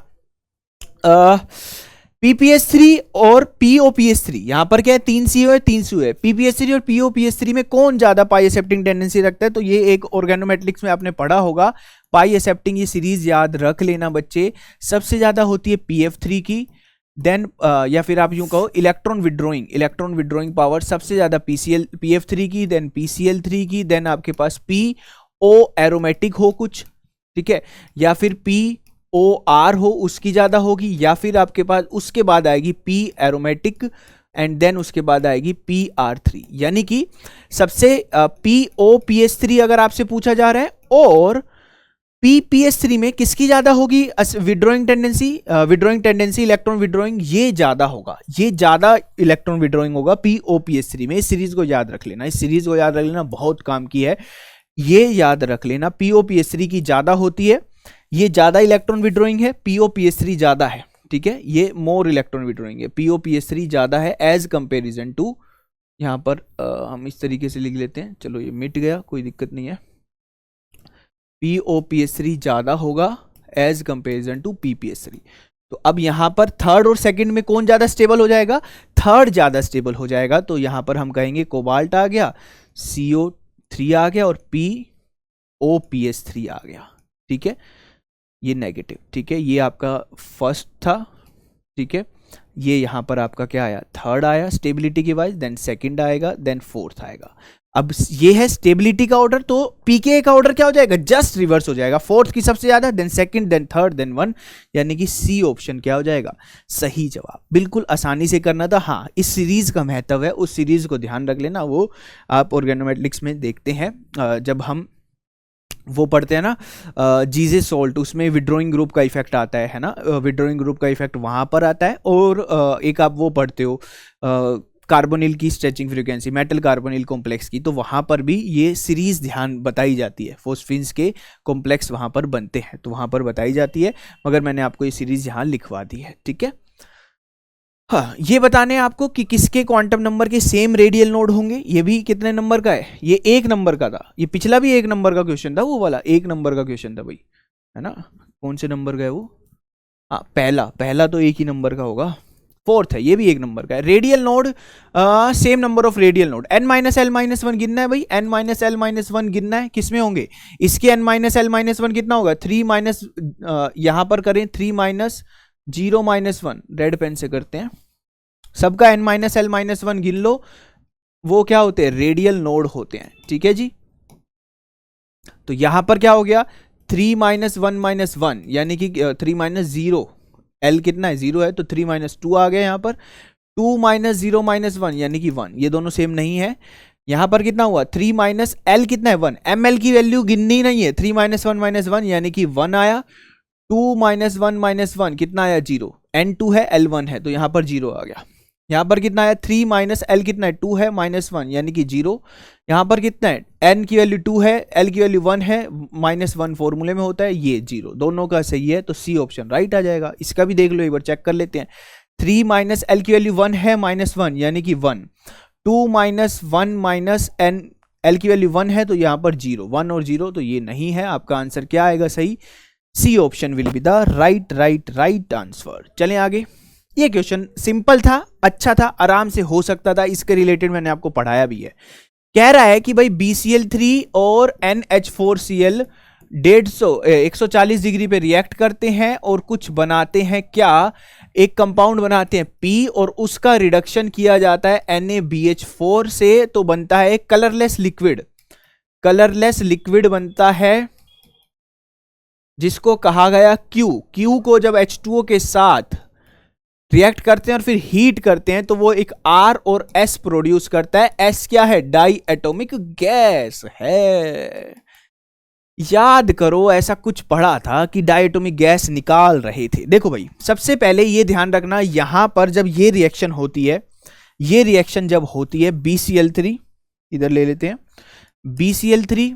PPS3 और POPS3, यहां पर क्या है, 3 CO है 3 CO है, PPS3 और POPS3 में कौन ज्यादा पाई एक्सेप्टिंग टेंडेंसी रखता है, तो ये एक ऑर्गेनोमेटिक्स में आपने पढ़ा होगा, पाई एक्सेप्टिंग, ये सीरीज याद रख लेना बच्चे, सबसे ज्यादा होती है PF3 की, देन या फिर आप यूं कहो इलेक्ट्रॉन विड्रॉइंग पावर सबसे ज्यादा PF3 की, देन PCl3 की, देन आपके पास PO एरोमेटिक हो कुछ, ठीक है, या फिर POR हो उसकी ज्यादा होगी, या फिर आपके पास उसके बाद आएगी P एरोमेटिक एंड देन उसके बाद आएगी PR3, यानी कि सबसे POPS3 अगर आपसे पूछा जा रहा है, और PPS3 में किसकी ज्यादा होगी विड्रॉइंग टेंडेंसी इलेक्ट्रॉन विड्रॉइंग, ये ज्यादा होगा, ये ज्यादा इलेक्ट्रॉन विड्रॉइंग होगा POPS3 में। इस सीरीज को याद रख लेना, इस सीरीज को याद रख लेना, बहुत काम की है, ये याद रख लेना, POPS3 की ज्यादा होती है, ये ज्यादा इलेक्ट्रॉन विड्रॉइंग है, POPS3 ज्यादा है, ठीक है, ये मोर इलेक्ट्रॉन विड्रॉइंग है, POPS3 ज्यादा है एज कंपेरिजन टू, यहां पर हम इस तरीके से लिख लेते हैं, चलो ये मिट गया, कोई दिक्कत नहीं है, POPS3 ज्यादा होगा एज कंपेरिजन टू PPS3। तो अब यहां पर थर्ड और सेकंड में कौन ज्यादा स्टेबल हो जाएगा, थर्ड ज्यादा स्टेबल हो जाएगा, तो यहां पर हम कहेंगे कोबाल्ट आ गया, CO3 आ गया और POPS3 आ गया, ठीक है, ये नेगेटिव, ठीक है, ये आपका फर्स्ट था, ठीक है, ये यहां पर आपका क्या आया, थर्ड आया स्टेबिलिटी के वाइज, देन सेकंड आएगा, देन फोर्थ आएगा। अब ये है स्टेबिलिटी का ऑर्डर, तो पीके का ऑर्डर क्या हो जाएगा, जस्ट रिवर्स हो जाएगा, फोर्थ की सबसे ज्यादा, then second, then third, then 1, यानी कि सी ऑप्शन क्या हो जाएगा, सही जवाब। बिल्कुल आसानी से करना था। हाँ, इस सीरीज का महत्व है, उस सीरीज को ध्यान रख लेना, वो आप ऑर्गेनोमेटिक्स में देखते हैं, जब हम वो पढ़ते हैं ना जीजे सॉल्ट, उसमें विड्रॉइंग ग्रुप का इफेक्ट आता है ना, विड्रॉइंग ग्रुप का इफेक्ट वहां पर आता है। और एक आप वो पढ़ते हो कार्बोनिल की stretching frequency, metal carbonyl complex की, तो वहां पर भी ये सीरीज ध्यान बताई जाती है, फोस्फिन्स के कॉम्प्लेक्स वहां पर बनते हैं, तो वहां पर बताई जाती है, मगर मैंने आपको ये सीरीज यहाँ लिखवा दी है, ठीक है। हाँ, ये बताने हैं आपको कि किसके क्वांटम नंबर के सेम रेडियल नोड होंगे, ये भी कितने नंबर का है, ये 1 नंबर का था, ये पिछला भी 1 नंबर का क्वेश्चन था, वो वाला 1 नंबर का क्वेश्चन था भाई, है ना, कौन से नंबर का है वो, हाँ पहला तो 1 ही नंबर का होगा, फोर्थ है, ये भी 1 नंबर का है। Radial node, same number of radial node, n-l-1 गिनना है भाई, n-l-1 गिनना है, किसमें होंगे, इसके n-l-1 कितना होगा, 3 माइनस, यहां पर करें 3 - 0 - 1, रेड पेन से करते हैं, सबका n-l-1 गिन लो, वो क्या होते हैं, रेडियल नोड होते हैं, ठीक है जी। तो यहां पर क्या हो गया, 3 - 1 - 1, यानी कि 3 - 0, L कितना है, 0 है, तो 3 - 2 आ गया यहाँ पर, 2 - 0 - 1 यानी कि 1, ये दोनों सेम नहीं है। यहाँ पर कितना हुआ, 3 - L कितना है, 1, ml की वैल्यू गिननी नहीं है, 3 - 1 - 1 यानी कि 1 आया, 2 - 1 - 1 कितना आया, 0, n2 है L1 है, तो यहाँ पर 0 आ गया। यहाँ पर कितना है, 3 - L कितना है, 2 है, -1 यानी कि 0। यहाँ पर कितना है, n की वैल्यू 2 है, L की वैल्यू 1 है, -1 फॉर्मूले में होता है, ये 0, दोनों का सही है, तो सी ऑप्शन राइट आ जाएगा। इसका भी देख लो, एक बार चेक कर लेते हैं, 3 - L की वैल्यू 1 है, -1 यानी कि 1, 2 - 1 - n, L की वैल्यू 1 है, तो यहाँ पर 0, 1 और 0, तो ये नहीं है, आपका आंसर क्या आएगा सही, C option will be the right answer. चलें आगे। ये क्वेश्चन सिंपल था, अच्छा था, आराम से हो सकता था, इसके रिलेटेड मैंने आपको पढ़ाया भी है। कह रहा है कि भाई BCl3 और NH4Cl 140 डिग्री पे रिएक्ट करते हैं और कुछ बनाते हैं, क्या, एक कंपाउंड बनाते हैं P, और उसका रिडक्शन किया जाता है NaBH4 से, तो बनता है कलरलेस लिक्विड बनता है जिसको कहा गया क्यू। क्यू को जब H2O के साथ रिएक्ट करते हैं और फिर हीट करते हैं तो वो एक R और S प्रोड्यूस करता है। S क्या है? डाई एटॉमिक गैस है। याद करो, ऐसा कुछ पढ़ा था कि डाई एटॉमिक गैस निकाल रहे थे। देखो भाई, सबसे पहले ये ध्यान रखना, यहां पर जब ये रिएक्शन होती है, ये रिएक्शन जब होती है BCl3, इधर ले लेते हैं, BCl3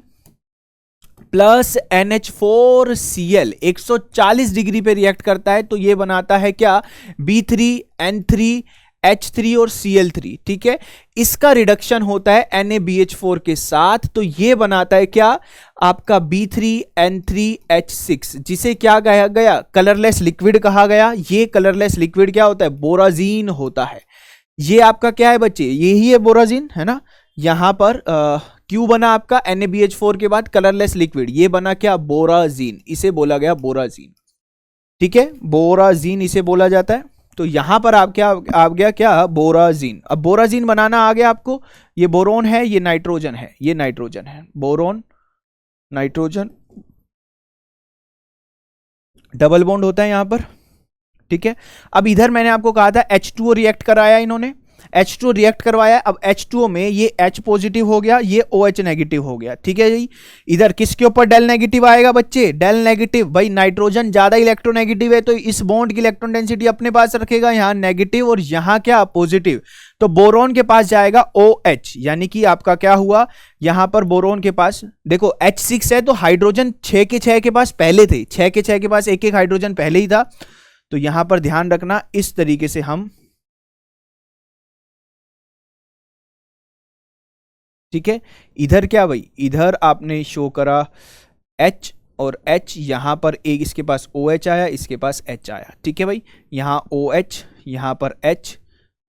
प्लस NH4Cl 140 डिग्री पे रिएक्ट करता है तो ये बनाता है क्या? B3N3H3 और Cl3। ठीक है, इसका रिडक्शन होता है NaBH4 के साथ तो ये बनाता है क्या? आपका B3N3H6, जिसे क्या कहा गया? कलरलेस लिक्विड कहा गया। ये कलरलेस लिक्विड क्या होता है? बोराजीन होता है। ये आपका क्या है बच्चे? यही है बोराजीन, है ना। यहां पर क्यू बना आपका NaBH4 के बाद कलरलेस लिक्विड, ये बना क्या? बोराजीन, इसे बोला गया बोराजीन। ठीक है, बोराजीन इसे बोला जाता है। तो यहां पर आप क्या आ गया? क्या? बोराजीन। अब बोराजीन बनाना आ गया आपको। ये बोरोन है, ये नाइट्रोजन है, ये नाइट्रोजन है, बोरोन नाइट्रोजन, डबल बॉन्ड होता है यहां पर। ठीक है, अब इधर मैंने आपको कहा था H2O रिएक्ट कराया इन्होंने, H2O रिएक्ट करवाया। अब H2O में ये H पॉजिटिव हो गया, ये OH नेगेटिव हो गया। ठीक है जी, इधर किसके ऊपर डेल नेगेटिव आएगा बच्चे? Del negative. भाई नाइट्रोजन ज्यादा इलेक्ट्रोनेगेटिव है तो इस बॉन्ड की इलेक्ट्रॉन डेंसिटी अपने पास रखेगा, यहां नेगेटिव और यहां क्या? पॉजिटिव। तो बोरोन के पास जाएगा OH, यानी कि आपका क्या हुआ? यहां पर बोरोन के पास देखो H6 है तो हाइड्रोजन 6 के 6 के पास पहले थे, 6 के 6 के पास एक एक हाइड्रोजन पहले ही था। तो यहां पर ध्यान रखना, इस तरीके से हम, ठीक है, इधर क्या भाई? इधर आपने शो करा H और H, यहां पर एक इसके पास OH आया, इसके पास H आया। ठीक है भाई, यहां OH, यहां पर H,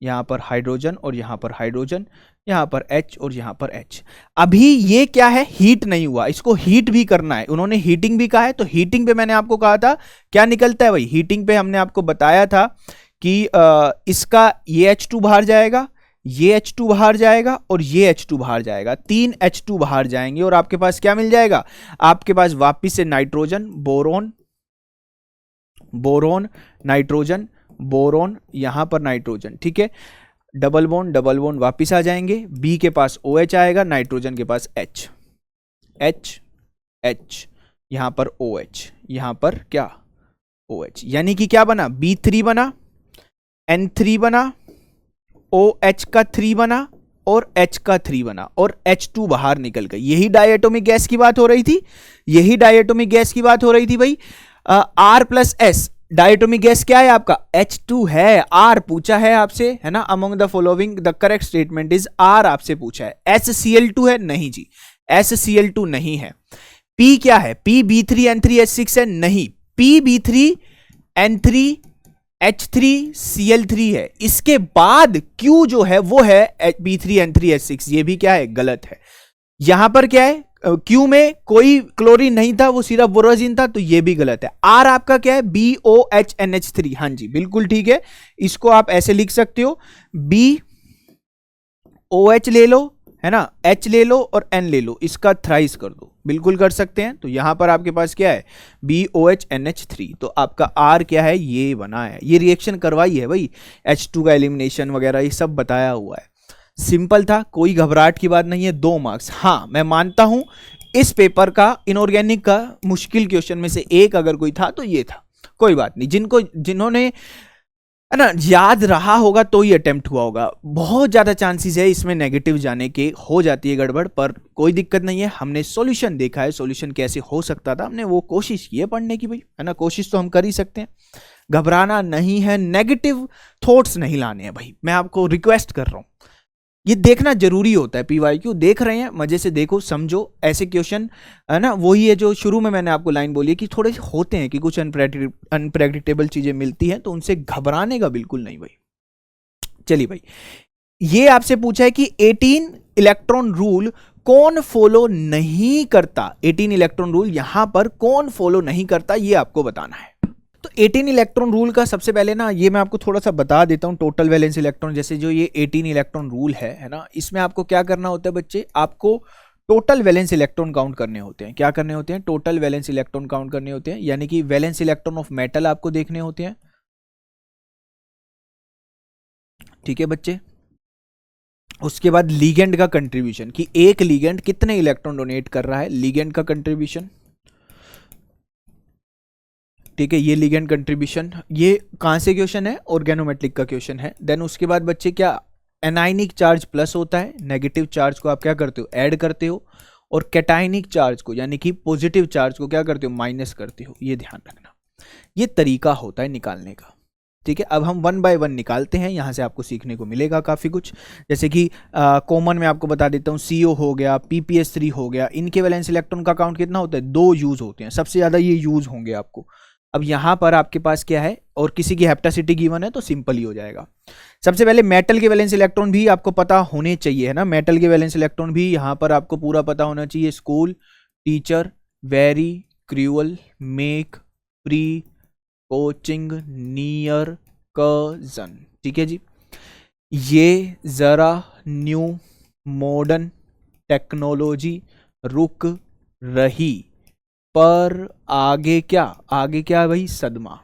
यहां पर हाइड्रोजन और यहां पर हाइड्रोजन, यहां पर H और यहां पर H। अभी ये क्या है? हीट नहीं हुआ, इसको हीट भी करना है। उन्होंने हीटिंग भी कहा है तो हीटिंग पे मैंने आपको कहा था क्या निकलता है भाई? हीटिंग पे हमने आपको बताया था कि इसका ये H2 बाहर जाएगा, ये H2 बाहर जाएगा और ये H2 बाहर जाएगा, 3 H2 बाहर जाएंगे और आपके पास क्या मिल जाएगा? आपके पास वापिस से nitrogen, boron, boron, nitrogen, boron, यहां पर नाइट्रोजन। ठीक है, डबल बॉन्ड वापिस आ जाएंगे। B के पास OH आएगा, नाइट्रोजन के पास H, H, H, यहां पर OH, यहां पर क्या? OH, यानी कि क्या बना? B3 बना, N3 बना, OH का 3 बना और H का 3 बना और H2 बाहर निकल गई। यही डायएटॉमिक गैस की बात हो रही थी, यही डायएटॉमिक गैस की बात हो रही थी भाई। R प्लस S, डायएटॉमिक गैस क्या है आपका? H2 है। R पूछा है आपसे, है ना, among the following the correct statement is R, आपसे पूछा है। SCl2 है? नहीं जी, SCl2 नहीं है। P क्या है? P B3N3H6 है? नहीं, P B3N3H3Cl3 है। इसके बाद Q जो है वो है B3N3H6, ये भी क्या है? गलत है। यहां पर क्या है? Q में कोई क्लोरीन नहीं था, वो सिर्फ बोराजीन था, तो ये भी गलत है। R आपका क्या है? BOHNH3। हाँ जी, बिल्कुल ठीक है, इसको आप ऐसे लिख सकते हो, BOH ले लो, है ना, H ले लो और N ले लो, इसका थ्राइस कर दो, बिल्कुल कर सकते हैं। तो यहां पर आपके पास क्या है? BOHNH3। तो आपका R क्या है? ये बना है, ये रिएक्शन करवाई है भाई, H2 का एलिमिनेशन वगैरह ये सब बताया हुआ है। सिंपल था, कोई घबराहट की बात नहीं है। 2 मार्क्स। हाँ, मैं मानता हूं इस पेपर का, इनऑर्गेनिक का मुश्किल क्वेश्चन में से एक अगर कोई था तो ये था। कोई बात नहीं, जिन्होंने, है ना, याद रहा होगा तो ही अटेम्प्ट हुआ होगा। बहुत ज्यादा चांसेस है इसमें नेगेटिव जाने के, हो जाती है गड़बड़, पर कोई दिक्कत नहीं है। हमने सॉल्यूशन देखा है, सॉल्यूशन कैसे हो सकता था, हमने वो कोशिश की है पढ़ने की भाई, है ना, कोशिश तो हम कर ही सकते हैं। घबराना नहीं है, नेगेटिव थॉट्स नहीं लाने हैं भाई, मैं आपको रिक्वेस्ट कर रहा हूं। ये देखना जरूरी होता है, PYQ देख रहे हैं, मजे से देखो, समझो। ऐसे क्वेश्चन, है ना, वही है जो शुरू में मैंने आपको लाइन बोली है कि थोड़े होते हैं कि कुछ अनप्रेडिक्टेबल चीजें मिलती हैं, तो उनसे घबराने का बिल्कुल नहीं भाई। चलिए भाई, ये आपसे पूछा है कि 18 इलेक्ट्रॉन रूल कौन फॉलो नहीं करता? 18 इलेक्ट्रॉन रूल यहां पर कौन फॉलो नहीं करता, ये आपको बताना है। तो 18 इलेक्ट्रॉन रूल का सबसे पहले ना, ये मैं आपको थोड़ा सा बता देता हूं। टोटल वैलेंस इलेक्ट्रॉन, जैसे जो ये 18 इलेक्ट्रॉन रूल है ना, इसमें आपको क्या करना होता है बच्चे? आपको टोटल वैलेंस इलेक्ट्रॉन काउंट करने होते हैं। क्या करने होते हैं? टोटल वैलेंस इलेक्ट्रॉन काउंट करने होते हैं, यानी कि वैलेंस इलेक्ट्रॉन ऑफ मेटल आपको देखने होते हैं। ठीक है बच्चे। उसके बाद लिगेंड का कंट्रीब्यूशन, कि एक लिगेंड कितने इलेक्ट्रॉन डोनेट कर रहा है, लिगेंड का कंट्रीब्यूशन। ठीक है, ये लिगेंड कंट्रीब्यूशन, ये कहां से क्वेश्चन है? ऑर्गेनोमेट्रिक का क्वेश्चन है। देन उसके बाद बच्चे क्या, एनाइनिक चार्ज प्लस होता है, नेगेटिव चार्ज को आप क्या करते हो? ऐड करते हो, और कैटाइनिक चार्ज को यानी कि पॉजिटिव चार्ज को क्या करते हो? माइनस करते हो। ये ध्यान रखना, ये तरीका होता है निकालने का। ठीक है, अब हम वन बाय वन निकालते हैं, यहाँ से आपको सीखने को मिलेगा काफ़ी कुछ। जैसे कि कॉमन में आपको बता देता हूँ, CO हो गया, PPS3 हो गया, इनके वैलेंस इलेक्ट्रॉन का काउंट कितना होता है? 2 यूज़ होते हैं, सबसे ज़्यादा ये यूज़ होंगे आपको। अब यहाँ पर आपके पास क्या है, और किसी की हेप्टासिटी गिवन है तो सिंपल ही हो जाएगा। सबसे पहले मेटल के वैलेंस इलेक्ट्रॉन भी आपको पता होने चाहिए, है ना। मेटल के वैलेंस इलेक्ट्रॉन भी यहाँ पर आपको पूरा पता होना चाहिए। School, teacher, very, cruel, make, free, coaching, near, cousin. ठीक है जी, ये जरा, न्यू, मॉडर्न, टेक्नोलॉजी, रुक, रही, पर, आगे क्या, आगे क्या भाई? सदमा।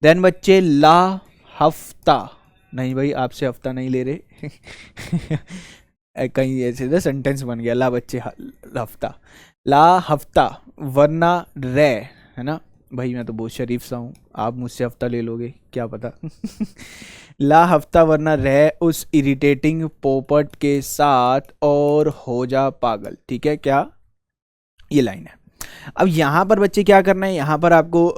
देन बच्चे ला, हफ्ता, नहीं भाई आपसे हफ्ता नहीं ले रहे कहीं ऐसे तो सेंटेंस बन गया, ला बच्चे हफ्ता, ला हफ्ता, वरना रे, है ना भाई। मैं तो बहुत शरीफ सा हूँ, आप मुझसे हफ्ता ले लोगे क्या पता ला हफ्ता वरना रह उस इरिटेटिंग पोपट के साथ और हो जा पागल। ठीक है, क्या ये लाइन है। अब यहाँ पर बच्चे क्या करना है, यहाँ पर आपको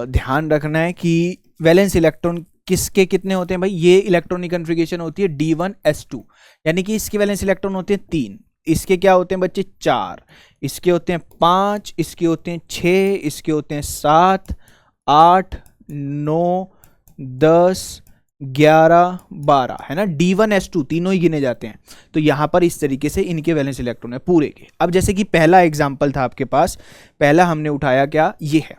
ध्यान रखना है कि वैलेंस इलेक्ट्रॉन किसके कितने होते हैं भाई। ये इलेक्ट्रॉनिक कन्फिगरेशन होती है D1S2, यानी कि इसके वैलेंस इलेक्ट्रॉन होते हैं 3, इसके क्या होते हैं बच्चे? 4, इसके होते हैं 5, इसके होते हैं 6, इसके होते हैं 7, 8, 9, 10, 11, 12, है ना। D1S2 तीनों ही गिने जाते हैं। तो यहाँ पर इस तरीके से इनके वैलेंस इलेक्ट्रॉन है पूरे के। अब जैसे कि पहला एग्जाम्पल था आपके पास, पहला हमने उठाया क्या, ये है।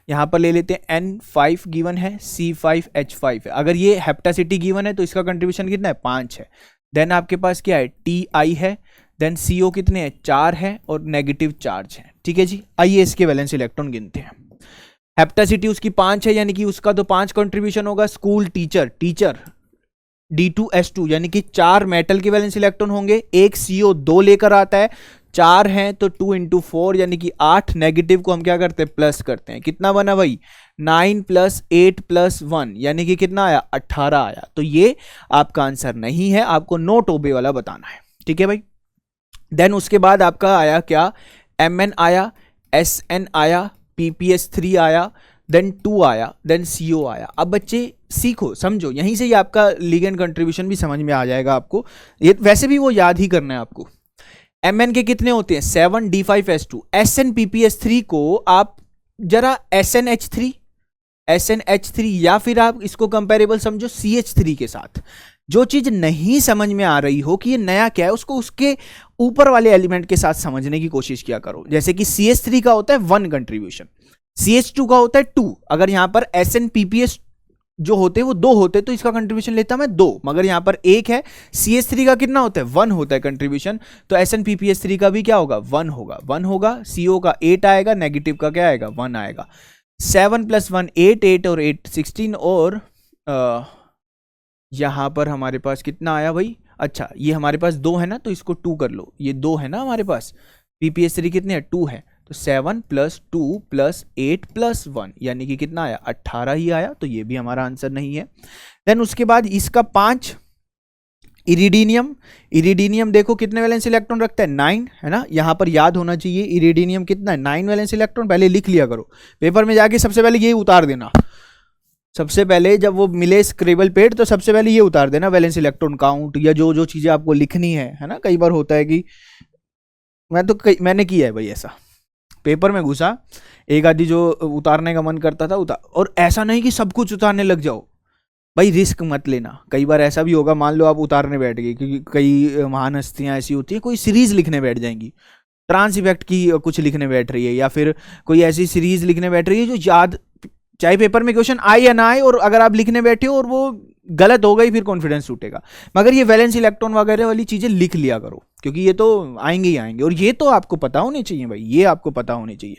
यहाँ पर ले लेते हैं N5 गिवन है, C5H5 है। अगर ये हेप्टासिटी गिवन है तो इसका कंट्रीब्यूशन कितना है? 5 है। देन आपके पास क्या है? Ti है। देन CO कितने हैं? 4 है, और नेगेटिव चार्ज है। ठीक है जी, आइए इसके वैलेंस इलेक्ट्रॉन गिनते हैं। हेप्टासिटी उसकी 5 है, यानी कि उसका तो 5 कंट्रीब्यूशन होगा। स्कूल, टीचर D2S2, यानी कि 4 मेटल के वैलेंस इलेक्ट्रॉन होंगे। एक CO 2 लेकर आता है, 4 हैं तो 2 × 4 यानी कि 8। नेगेटिव को हम क्या करते हैं? प्लस करते हैं। कितना बना भाई? 9 + 8 + 1 यानी कि कितना आया? 18 आया। तो ये आपका आंसर नहीं है, आपको नो टोबे वाला बताना है। ठीक है भाई। देन उसके बाद आपका आया क्या? Mn आया, Sn आया, PPS3 आया, देन 2 आया, देन CO आया। अब बच्चे सीखो, समझो, यहीं से ही आपका लिगेंड कंट्रीब्यूशन भी समझ में आ जाएगा आपको। ये वैसे भी वो याद ही करना है आपको। Mn के कितने होते हैं? 7, D5S2। Sn PPS3 को आप जरा SnH3 या फिर आप इसको कंपेरेबल समझो CH3 के साथ। जो चीज नहीं समझ में आ रही हो कि ये नया क्या है, उसको उसके ऊपर वाले एलिमेंट के साथ समझने की कोशिश किया करो। जैसे कि CH3 का होता है 1 कंट्रीब्यूशन, CH2 का होता है 2। अगर यहां पर Sn PPS जो होते हैं वो 2 होते, तो इसका कंट्रीब्यूशन लेता मैं 2, मगर यहां पर 1 है। CH3 का कितना होता है? 1 होता है कंट्रीब्यूशन, तो Sn PPS3 का भी क्या होगा? 1 होगा। CO का 8 आएगा, नेगेटिव का क्या आएगा? 1 आएगा। 7 + 1 8, 8 और 8 16, और यहां पर हमारे पास कितना आया भाई? अच्छा, ये हमारे पास 2 है ना, तो इसको 2 कर लो। ये 2 है ना हमारे पास, PPS3 कितने हैं? 2 है, तो 7 + 2 + 8 + 1 यानी कि कितना आया? 18 ही आया। तो ये भी हमारा आंसर नहीं है। देन उसके बाद इसका 5, इरिडीनियम देखो कितने वैलेंस इलेक्ट्रॉन रखता है? 9, है ना। यहां पर याद होना चाहिए इरिडीनियम कितना है? 9 वैलेंस इलेक्ट्रॉन। पहले लिख लिया करो, पेपर में जाके सबसे पहले ये उतार देना। सबसे पहले जब वो मिले स्क्रिबल पेड, तो सबसे पहले ये उतार देना, वैलेंस इलेक्ट्रॉन काउंट, या जो जो चीजें आपको लिखनी है ना। कई बार होता है कि मैंने किया है भाई ऐसा, पेपर में घुसा, एक आदि जो उतारने का मन करता था उतार, और ऐसा नहीं कि सब कुछ उतारने लग जाओ भाई, रिस्क मत लेना। कई बार ऐसा भी होगा, मान लो आप उतारने बैठ गए, क्योंकि कई महान हस्तियां ऐसी होती है, कोई सीरीज लिखने बैठ जाएंगी, ट्रांस इफेक्ट की कुछ लिखने बैठ रही है, या फिर कोई ऐसी सीरीज लिखने बैठ रही है जो याद, चाहे पेपर में क्वेश्चन आए या ना आए, और अगर आप लिखने बैठे हो और वो गलत हो गई, फिर कॉन्फिडेंस टूटेगा। मगर ये वैलेंस इलेक्ट्रॉन वगैरह वाली चीजें लिख लिया करो, क्योंकि ये तो आएंगे ही आएंगे, और ये तो आपको पता होने चाहिए भाई, ये आपको पता होने चाहिए।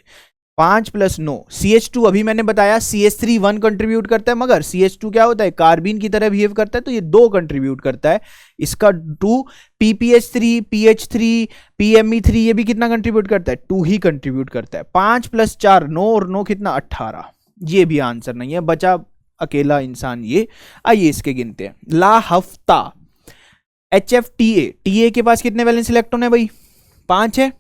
5 + 9 CH2, अभी मैंने बताया CH3 1 कंट्रीब्यूट करता है, मगर CH2 क्या होता है, कार्बिन की तरह बिहेव करता है, तो ये 2 कंट्रीब्यूट करता है, इसका 2। PPH3 PH3 PME3 ये भी कितना कंट्रीब्यूट करता है, 2 ही कंट्रीब्यूट करता है। 5 + 4 9 और 9 कितना 18, ये भी आंसर नहीं है, बचा अकेला इंसान ये। आइए इसके गिनते हैं। ला हफ्ता HFTA, TA के पास कितने वैलेंस इलेक्ट्रॉन है भाई, 5 है,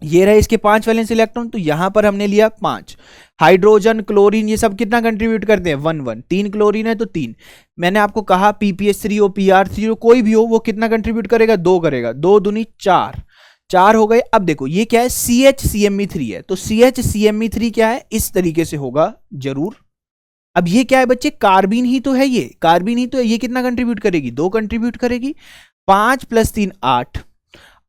ये रहे इसके 5 वैलेंस इलेक्ट्रॉन, तो यहां पर हमने लिया 5। हाइड्रोजन क्लोरीन ये सब कितना कंट्रीब्यूट करते हैं, 1 1, 3 क्लोरीन है तो 3। मैंने आपको कहा PPH3 हो PR3 हो कोई भी हो, वो कितना कंट्रीब्यूट करेगा, 2 करेगा, 2 दूनी 4, 4 हो गए। अब देखो ये क्या है, CHCME3 है, तो CHCME3 क्या है, इस तरीके से होगा जरूर। अब ये क्या है बच्चे, कार्बिन ही तो है, ये कार्बिन ही तो है, ये कितना कंट्रीब्यूट करेगी, 2 कंट्रीब्यूट करेगी। 5 + 3 8,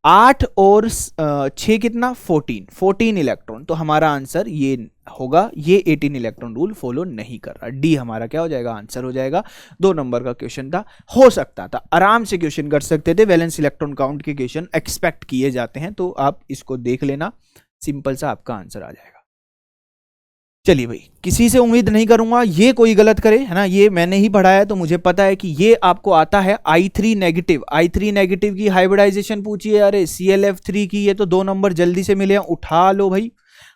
8 और 6 कितना 14 इलेक्ट्रॉन, तो हमारा आंसर ये होगा, ये 18 इलेक्ट्रॉन रूल फॉलो नहीं कर रहा। डी हमारा क्या हो जाएगा, आंसर हो जाएगा। 2 नंबर का क्वेश्चन था, हो सकता था, आराम से क्वेश्चन कर सकते थे, वैलेंस इलेक्ट्रॉन काउंट के क्वेश्चन एक्सपेक्ट किए जाते हैं, तो आप इसको देख लेना, सिंपल सा आपका आंसर आ जाएगा। चलिए भाई, किसी से उम्मीद नहीं करूंगा ये कोई गलत करे, है ना, ये मैंने ही पढ़ाया है तो मुझे पता है कि ये आपको आता है। I3 नेगेटिव, I3 नेगेटिव की हाइब्रिडाइजेशन पूछिए, अरे ClF3 की, ये तो 2 नंबर जल्दी से मिले हैं, उठा लो भाई।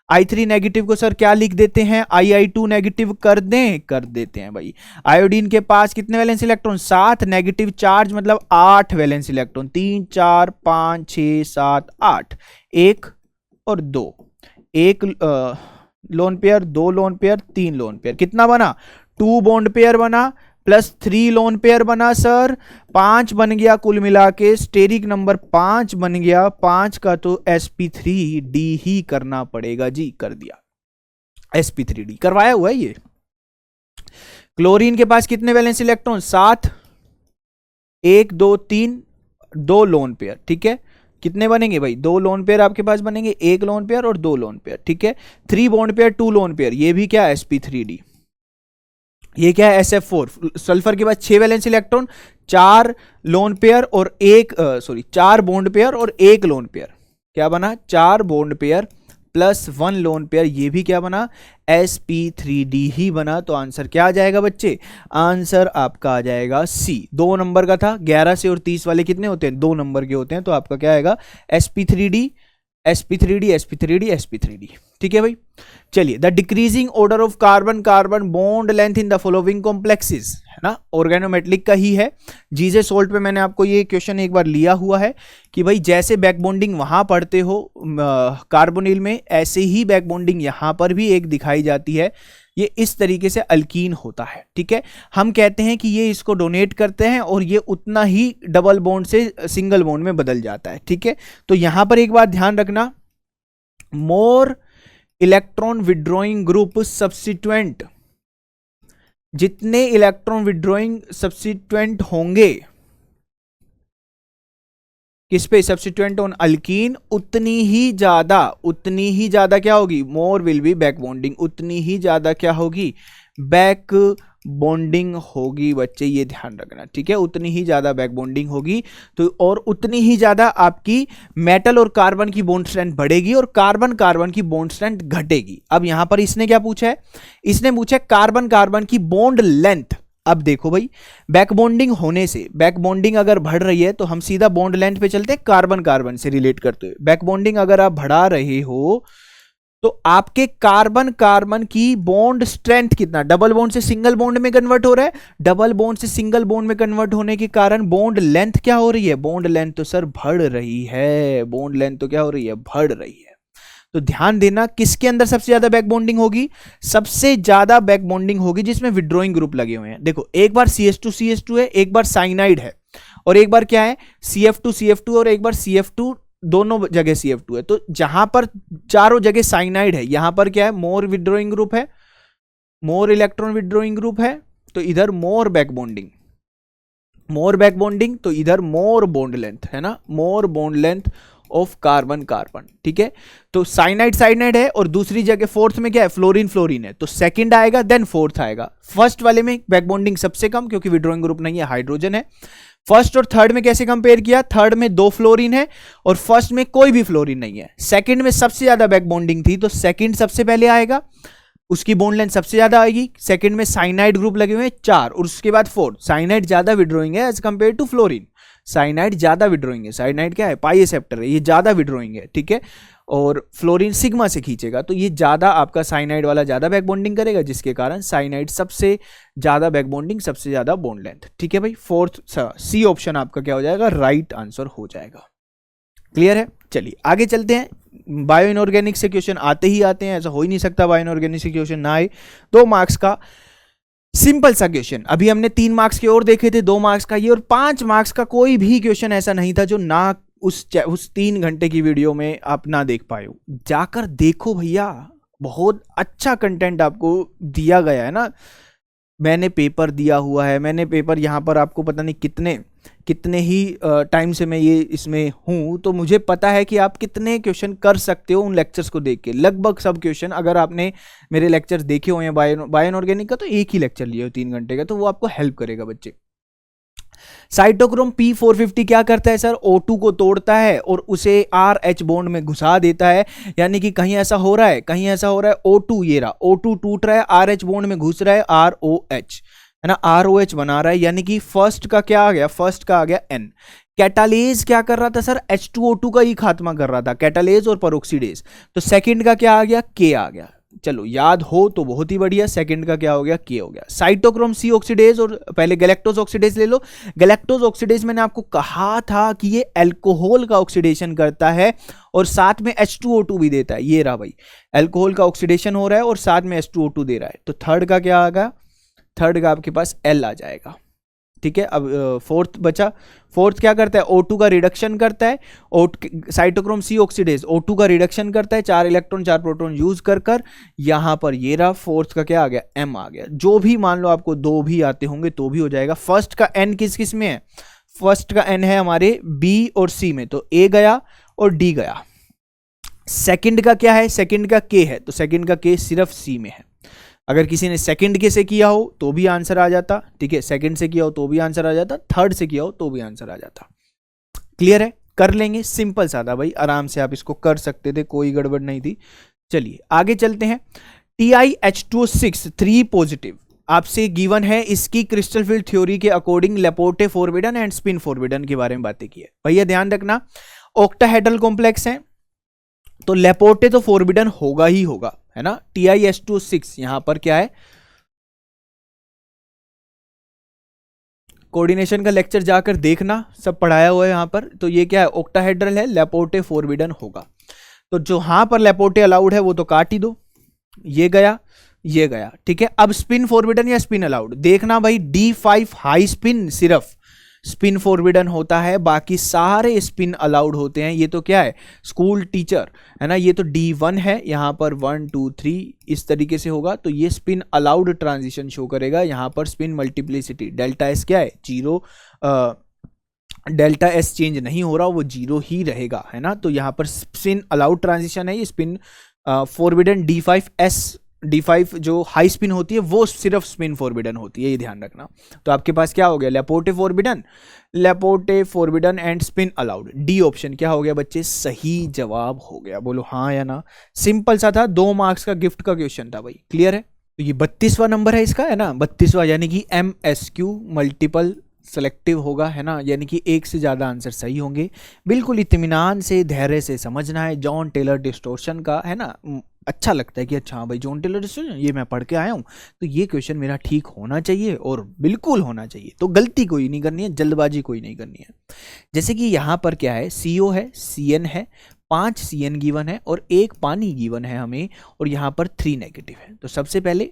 I3 नेगेटिव को सर क्या लिख देते हैं, II2 नेगेटिव कर दें, कर देते हैं भाई। आयोडीन के पास कितने वैलेंस इलेक्ट्रॉन, 7, नेगेटिव चार्ज मतलब 8 वैलेंस इलेक्ट्रॉन, 3 4 5 6 7 8, 1 और 2, 1 lone pair, 2 lone pair, 3 lone pair, कितना बना, 2 बॉन्ड पेयर बना प्लस 3 लोन पेयर बना सर, 5 बन गया कुल मिला के, स्टेरिक नंबर 5 बन गया। 5 का तो sp3d ही करना पड़ेगा जी, कर दिया, sp3d करवाया हुआ है ये। क्लोरीन के पास कितने वैलेंस इलेक्ट्रॉन, 7, 1 2 3, 2 लोन पेयर, ठीक है, कितने बनेंगे भाई, 2 लोन पेयर आपके पास बनेंगे, 1 लोन पेयर और 2 लोन पेयर, ठीक है। 3 बॉन्ड पेयर 2 लोन पेयर, ये भी क्या sp3d, ये क्या है SF4। सल्फर के पास 6 वैलेंस इलेक्ट्रॉन, 4 लोन पेयर और 4 बॉन्ड पेयर और 1 लोन पेयर, क्या बना, 4 bond pair plus 1 lone pair, ये भी क्या बना, sp3d ही बना। तो आंसर क्या आ जाएगा बच्चे, आंसर आपका आ जाएगा C। 2 नंबर का था, 11 से और 30 वाले कितने होते हैं, 2 नंबर के होते हैं, तो आपका क्या आएगा, sp3d sp3d sp3d sp3d, ठीक है भाई। चलिए, the decreasing order of carbon carbon bond length in the following complexes, है ना, ऑर्गेनोमेटलिक का ही है। जीजे सोल्ट पे मैंने आपको ये क्वेश्चन एक बार लिया हुआ है कि भाई जैसे बैक बॉन्डिंग वहां पढ़ते हो कार्बोनिल में, ऐसे ही बैक बॉन्डिंग यहां पर भी एक दिखाई जाती है, ये इस तरीके से अल्कीन होता है, ठीक है। हम कहते हैं कि ये इसको डोनेट करते हैं और ये उतना ही डबल बॉन्ड से सिंगल बॉन्ड में बदल जाता है, ठीक है। तो यहां पर एक बात ध्यान रखना, more electron withdrawing group substituent, जितने इलेक्ट्रॉन विड्रॉइंग सब्स्टिट्यूएंट होंगे किस पे, सब्स्टिट्यूएंट ऑन अल्कीन, उतनी ही ज्यादा क्या होगी, more will be back bonding, उतनी ही ज्यादा क्या होगी, बैक बॉन्डिंग होगी बच्चे, ये ध्यान रखना, ठीक है, उतनी ही ज्यादा बैक बॉन्डिंग होगी। तो और उतनी ही ज्यादा आपकी मेटल और कार्बन की बॉन्ड स्ट्रेंथ बढ़ेगी और कार्बन कार्बन की बॉन्ड स्ट्रेंथ घटेगी। अब यहां पर इसने क्या पूछा है, इसने पूछा कार्बन कार्बन की बॉन्ड लेंथ। अब देखो भाई, बैक बॉन्डिंग होने से, बैक बॉन्डिंग अगर बढ़ रही है तो हम सीधा बॉन्ड लेंथ पे चलते हैं, कार्बन कार्बन से रिलेट करते हुए। बैक बॉन्डिंग अगर आप बढ़ा रहे हो तो आपके कार्बन कार्बन की बॉन्ड स्ट्रेंथ कितना, डबल बॉन्ड से सिंगल बॉन्ड में कन्वर्ट हो रहा है, डबल बॉन्ड से सिंगल बॉन्ड में कन्वर्ट होने के कारण बॉन्ड लेंथ क्या हो रही है, बॉन्ड लेंथ तो सर बढ़ रही है, बॉन्ड लेंथ तो क्या हो रही है, बढ़ रही है। तो ध्यान देना, किसके अंदर सबसे ज्यादा बैक बॉन्डिंग होगी, सबसे ज्यादा बैक बॉन्डिंग होगी जिसमें विड्रॉइंग ग्रुप लगे हुए हैं। देखो, एक बार CH2 है, एक बार साइनाइड है, और एक बार क्या है CF2 और एक बार CF2, दोनों जगह CF2 है। तो जहां पर चारों जगह साइनाइड है, यहां पर क्या है, मोर विड्रॉइंग ग्रुप है, मोर इलेक्ट्रॉन विड्रॉइंग ग्रुप है, तो इधर मोर बैक बॉन्डिंग, तो इधर मोर बॉन्ड लेंथ, है ना, more bond length of carbon carbon, ठीक है। तो साइनाइड है और दूसरी जगह फोर्थ में क्या है, फ्लोरीन है, तो सेकंड आएगा देन फोर्थ आएगा। फर्स्ट वाले में बैक बॉन्डिंग सबसे कम क्योंकि विड्रॉइंग ग्रुप नहीं है, हाइड्रोजन है। फर्स्ट और थर्ड में कैसे कंपेयर किया, थर्ड में 2 फ्लोरीन है और फर्स्ट में कोई भी फ्लोरीन नहीं है। सेकंड में सबसे ज्यादा बैक बॉन्डिंग थी, तो सेकंड सबसे पहले आएगा, उसकी बॉन्ड लेंथ सबसे ज्यादा आएगी। सेकंड में साइनाइड ग्रुप लगे हुए हैं 4 और उसके बाद 4। साइनाइड ज्यादा विड्रोइंग है as compare to fluorine, cyanide ज्यादा विड्रोइंग है। साइनाइड क्या है, पाई एक्सेप्टर है, ये ज्यादा विड्रोइंग है, ठीक है। और फ्लोरीन सिग्मा से खींचेगा, तो ये ज्यादा आपका साइनाइड वाला ज्यादा बैक बॉन्डिंग करेगा, जिसके कारण साइनाइड सबसे ज्यादा बैक बॉन्डिंग, सबसे ज्यादा बॉन्ड लेंथ, ठीक है भाई। फोर्थ सी ऑप्शन आपका क्या हो जाएगा, राइट आंसर हो जाएगा। क्लियर है, चलिए आगे चलते हैं। बायो इनऑर्गेनिक से क्वेश्चन आते ही आते हैं, ऐसा हो ही नहीं सकता बायो इनऑर्गेनिक से क्वेश्चन ना आए। 2 मार्क्स का सिंपल सा क्वेश्चन, अभी हमने 3 मार्क्स के और देखे थे, 2 मार्क्स का ये और 5 मार्क्स का कोई भी क्वेश्चन ऐसा नहीं था जो ना उस 3 घंटे की वीडियो में आप ना देख पाए हो। जाकर देखो भैया, बहुत अच्छा कंटेंट आपको दिया गया है ना। मैंने पेपर दिया हुआ है, मैंने पेपर यहाँ पर आपको पता नहीं कितने ही टाइम से मैं ये इसमें हूँ, तो मुझे पता है कि आप कितने क्वेश्चन कर सकते हो उन लेक्चर्स को देख के। लगभग सब क्वेश्चन, अगर आपने मेरे लेक्चर्स देखे हुए हैं बायो इनऑर्गेनिक का, तो एक ही लेक्चर लिया हो 3 घंटे का, तो वो आपको हेल्प करेगा बच्चे। साइटोक्रोम P450 क्या करता है सर, O2 को तोड़ता है और उसे RH बॉन्ड में घुसा देता है। यानी कि कहीं ऐसा हो रहा है, O2 ये रहा, O2 टूट रहा है, RH बॉन्ड में घुस रहा है ROH, है ना, ROH बना रहा है। यानी कि फर्स्ट का क्या आ गया, फर्स्ट का आ गया N। कैटालेज क्या कर रहा था सर, H2O2 का ही खात्मा कर रहा था, कैटालेज और पेरोक्सीडेज। तो सेकंड का क्या आ गया, K आ गया। चलो याद हो तो बहुत ही बढ़िया, सेकंड का क्या हो गया, K हो गया। साइटोक्रोम C ऑक्सीडेज, और पहले गैलेक्टोज ऑक्सीडेज ले लो। गैलेक्टोज ऑक्सीडेज मैंने आपको कहा था कि ये अल्कोहल का ऑक्सीडेशन करता है और साथ में H2O2 भी देता है। ये रहा भाई, अल्कोहल का ऑक्सीडेशन हो रहा है और साथ में H2O2 दे रहा है। तो थर्ड का क्या आ गया, थर्ड का आपके पास L आ जाएगा, ठीक है। अब फोर्थ बचा, फोर्थ क्या करता है, O2 का रिडक्शन करता है। साइटोक्रोम C ऑक्सीडेज O2 का रिडक्शन करता है, 4 इलेक्ट्रॉन 4 प्रोटॉन यूज कर यहां पर ये रहा। फोर्थ का क्या आ गया, M आ गया। जो भी मान लो आपको 2 भी आते होंगे तो भी हो जाएगा। फर्स्ट का N किस किस में है, फर्स्ट का N है हमारे B और C में, तो A गया और D गया। सेकंड का क्या है, सेकंड का K है, तो सेकंड का K सिर्फ C में है। अगर किसी ने सेकंड के से किया हो तो भी आंसर आ जाता, ठीक है, सेकंड से किया हो तो भी आंसर आ जाता, थर्ड से किया हो तो भी आंसर आ जाता। क्लियर है, कर लेंगे, सिंपल सा था भाई, आराम से आप इसको कर सकते थे, कोई गड़बड़ नहीं थी। चलिए आगे चलते हैं। TiH2O6 3 पॉजिटिव आपसे गिवन है, इसकी क्रिस्टल फील्ड थ्योरी के according Laporte forbidden and spin forbidden के बारे में बातें की है। भैया ध्यान रखना, ऑक्टाहेड्रल कॉम्प्लेक्स है तो लेपोर्टे तो फॉरबिडन होगा ही होगा, है ना। TiH2O6 यहां पर क्या है, कोऑर्डिनेशन का लेक्चर जाकर देखना, सब पढ़ाया हुआ है यहां पर। तो ये क्या है, ऑक्टाहेड्रल है, लेपोर्टे फॉरबिडन होगा। तो जो यहां पर लेपोर्टे अलाउड है वो तो काट ही दो, ये गया ये गया, ठीक है। अब स्पिन फॉरबिडन या स्पिन अलाउड देखना भाई, D5 हाई स्पिन सिर्फ स्पिन फॉरबिडन होता है, बाकी सारे स्पिन अलाउड होते हैं। ये तो क्या है, स्कूल टीचर है ना, ये तो D1 है, यहाँ पर 1 2 3 इस तरीके से होगा, तो ये स्पिन अलाउड ट्रांजिशन शो करेगा। यहाँ पर स्पिन मल्टीप्लिसिटी डेल्टा एस क्या है, 0, डेल्टा एस चेंज नहीं हो रहा, वो 0 ही रहेगा, है ना। तो यहाँ पर स्पिन अलाउड ट्रांजिशन है, ये स्पिन फॉरबिडन D5 जो हाई स्पिन होती है वो सिर्फ स्पिन फॉरबिडन होती है, ये ध्यान रखना। तो आपके पास क्या हो गया, Laporte forbidden and spin allowed. D option क्या हो गया बच्चे, सही जवाब हो गया। बोलो हाँ या ना, सिंपल सा था, 2 मार्क्स का गिफ्ट का क्वेश्चन था भाई। क्लियर है, तो ये 32वां नंबर है इसका, है ना, 32वां, यानी कि MSQ मल्टीपल सेलेक्टिव होगा, है ना, यानी कि एक से ज़्यादा आंसर सही होंगे। बिल्कुल इत्मीनान से धैर्य से समझना है। जॉन टेलर डिस्टोर्शन का, है ना, अच्छा लगता है कि अच्छा भाई जॉन टेलर डिस्टोर्शन ये मैं पढ़ के आया हूँ, तो ये क्वेश्चन मेरा ठीक होना चाहिए और बिल्कुल होना चाहिए। तो गलती कोई नहीं करनी है, जल्दबाजी कोई नहीं करनी है। जैसे कि यहाँ पर क्या है, CO है, CN है, 5 CN गिवन है और 1 पानी गिवन है हमें, और यहाँ पर 3 नेगेटिव है। तो सबसे पहले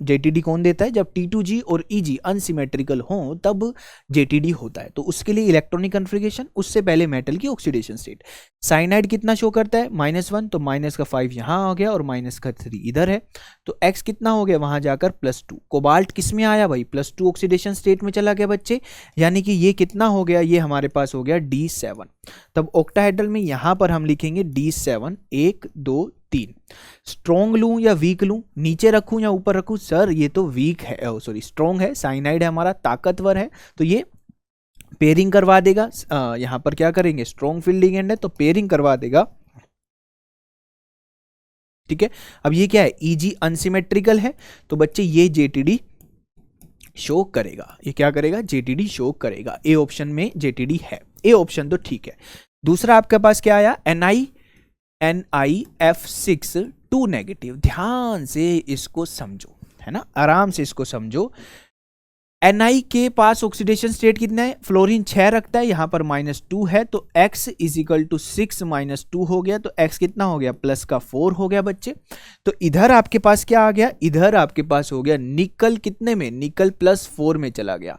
JTD कौन देता है, जब T2G और EG अनसिमेट्रिकल हो तब JTD होता है। तो उसके लिए इलेक्ट्रॉनिक कन्फिगरेशन, उससे पहले मेटल की ऑक्सीडेशन स्टेट। साइनाइड कितना शो करता है, -1, तो माइनस का 5 यहाँ आ गया और माइनस का 3 इधर है, तो X कितना हो गया वहां जाकर +2। कोबाल्ट किस में आया भाई, +2 ऑक्सीडेशन स्टेट में चला गया बच्चे, यानी कि ये कितना हो गया, ये हमारे पास हो गया D7। तब ऑक्टाहेड्रल में यहां पर हम लिखेंगे D7, 1 2 3। स्ट्रॉन्ग लूं या वीक लूं, नीचे रखूं या ऊपर रखूं, सर ये तो वीक है, सॉरी स्ट्रॉन्ग है, साइनाइड है हमारा, ताकतवर है, तो ये पेयरिंग करवा देगा। यहाँ पर क्या करेंगे, स्ट्रॉन्ग फील्ड लिगेंड है तो पेयरिंग करवा देगा, ठीक है। अब ये क्या है, ईजी अनसिमेट्रिकल है तो बच्चे ये जेटीडी शो करेगा। ये क्या करेगा, जेटीडी शो करेगा। ए ऑप्शन में जेटीडी है, ए ऑप्शन तो ठीक है। दूसरा आपके पास क्या आया, NiF6 2 नेगेटिव। ध्यान से इसको समझो, है ना, आराम से इसको समझो। Ni के पास ऑक्सीडेशन स्टेट कितना है, फ्लोरीन 6 रखता है, यहां पर -2 है तो X इजिकल टू 6 -2 हो गया तो X कितना हो गया, प्लस का 4 हो गया बच्चे। तो इधर आपके पास क्या आ गया, इधर आपके पास हो गया निकल कितने में, निकल +4 में चला गया।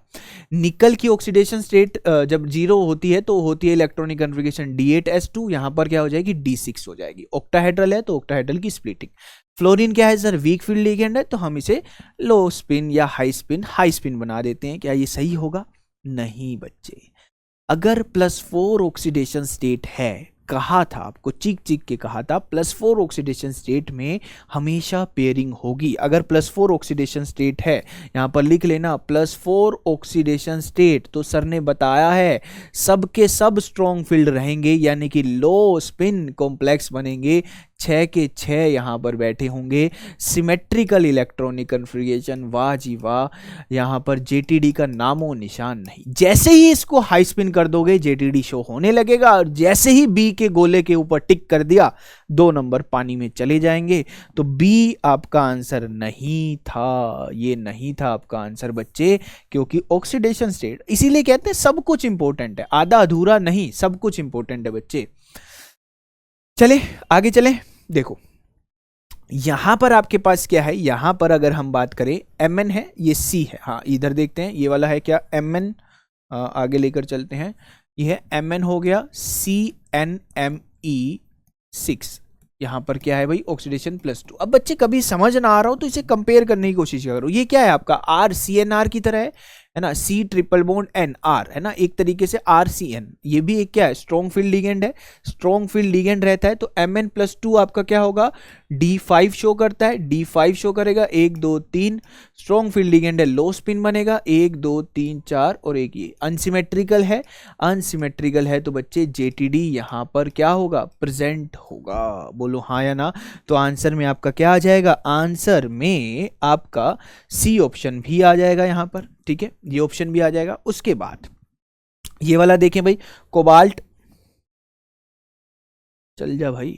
निकल की ऑक्सीडेशन स्टेट जब 0 होती है तो होती है इलेक्ट्रॉनिक कन्फिगरेशन D8S2, यहां पर क्या हो जाएगी, D6 हो जाएगी। ऑक्टाहेड्रल है तो ऑक्टाहेड्रल की स्प्लिटिंग। फ्लोरीन क्या है सर, वीक फील्ड लिगेंड है तो हम इसे लो स्पिन या हाई स्पिन बना देते हैं। क्या ये सही होगा, नहीं बच्चे। अगर +4 ऑक्सीडेशन स्टेट है, कहा था आपको, चीख चीख के कहा था, +4 ऑक्सीडेशन स्टेट में हमेशा पेयरिंग होगी। अगर +4 ऑक्सीडेशन स्टेट है, यहां पर लिख लेना +4 ऑक्सीडेशन स्टेट, तो सर ने बताया है सबके सब स्ट्रॉन्ग फील्ड रहेंगे, यानी कि लो स्पिन कॉम्प्लेक्स बनेंगे, 6 के 6 यहां पर बैठे होंगे। सिमेट्रिकल इलेक्ट्रॉनिक कन्फिगरेशन, वाह जी वाह, यहां पर जेटीडी का नामो निशान नहीं। जैसे ही इसको हाई स्पिन कर दोगे जेटीडी शो होने लगेगा, और जैसे ही बी के गोले के ऊपर टिक कर दिया 2 नंबर पानी में चले जाएंगे। तो बी आपका आंसर नहीं था, ये नहीं था आपका आंसर बच्चे, क्योंकि ऑक्सीडेशन स्टेट, इसीलिए कहते हैं सब कुछ इंपॉर्टेंट है, आधा अधूरा नहीं, सब कुछ इंपॉर्टेंट है बच्चे। चले आगे चले, देखो यहां पर आपके पास क्या है, यहां पर अगर हम बात करें Mn है, ये C है, हाँ इधर देखते हैं ये वाला है क्या Mn, आगे लेकर चलते हैं, ये है Mn हो गया CnMe6, यहां पर क्या है भाई, ऑक्सीडेशन +2। अब बच्चे कभी समझ ना आ रहा हो तो इसे कंपेयर करने की कोशिश करो। ये क्या है आपका RCnR की तरह है ना, C triple bond N R है ना, एक तरीके से RCN, ये भी एक क्या है, स्ट्रॉन्ग फील्ड लिगेंड है। स्ट्रॉन्ग फील्ड लिगेंड रहता है तो Mn+2 आपका क्या होगा, D5 शो करता है, D5 शो करेगा 1 2 3, स्ट्रॉन्ग फील्ड लिगेंड है, लो स्पिन बनेगा 1 2 3 4 और एक ये अनसिमेट्रिकल है। अनसिमेट्रिकल है तो बच्चे जेटीडी यहां पर क्या होगा, प्रेजेंट होगा। बोलो हाँ या ना। तो आंसर में आपका क्या आ जाएगा, आंसर में आपका सी ऑप्शन भी आ जाएगा यहां पर, ठीक है, ये ऑप्शन भी आ जाएगा। उसके बाद ये वाला देखें भाई, कोबाल्ट, चल जा भाई,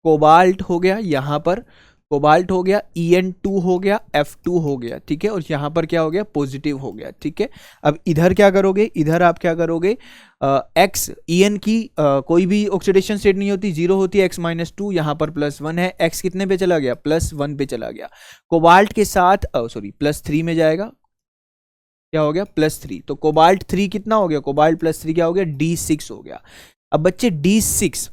कोबाल्ट हो गया, यहां पर कोबाल्ट हो गया, En2 हो गया, F2 हो गया, ठीक है, और यहां पर क्या हो गया, पॉजिटिव हो गया, ठीक है। अब इधर क्या करोगे, इधर आप क्या करोगे, X En की कोई भी ऑक्सीडेशन स्टेट नहीं होती, 0 होती है, X-2, यहां पर +1 है, X कितने पे चला गया, +1 पे चला गया। कोबाल्ट के साथ सॉरी +3 में जाएगा, क्या हो गया, +3, तो कोबाल्ट 3 कितना हो गया, कोबाल्ट +3 क्या हो गया, D6 हो गया। अब बच्चे D6,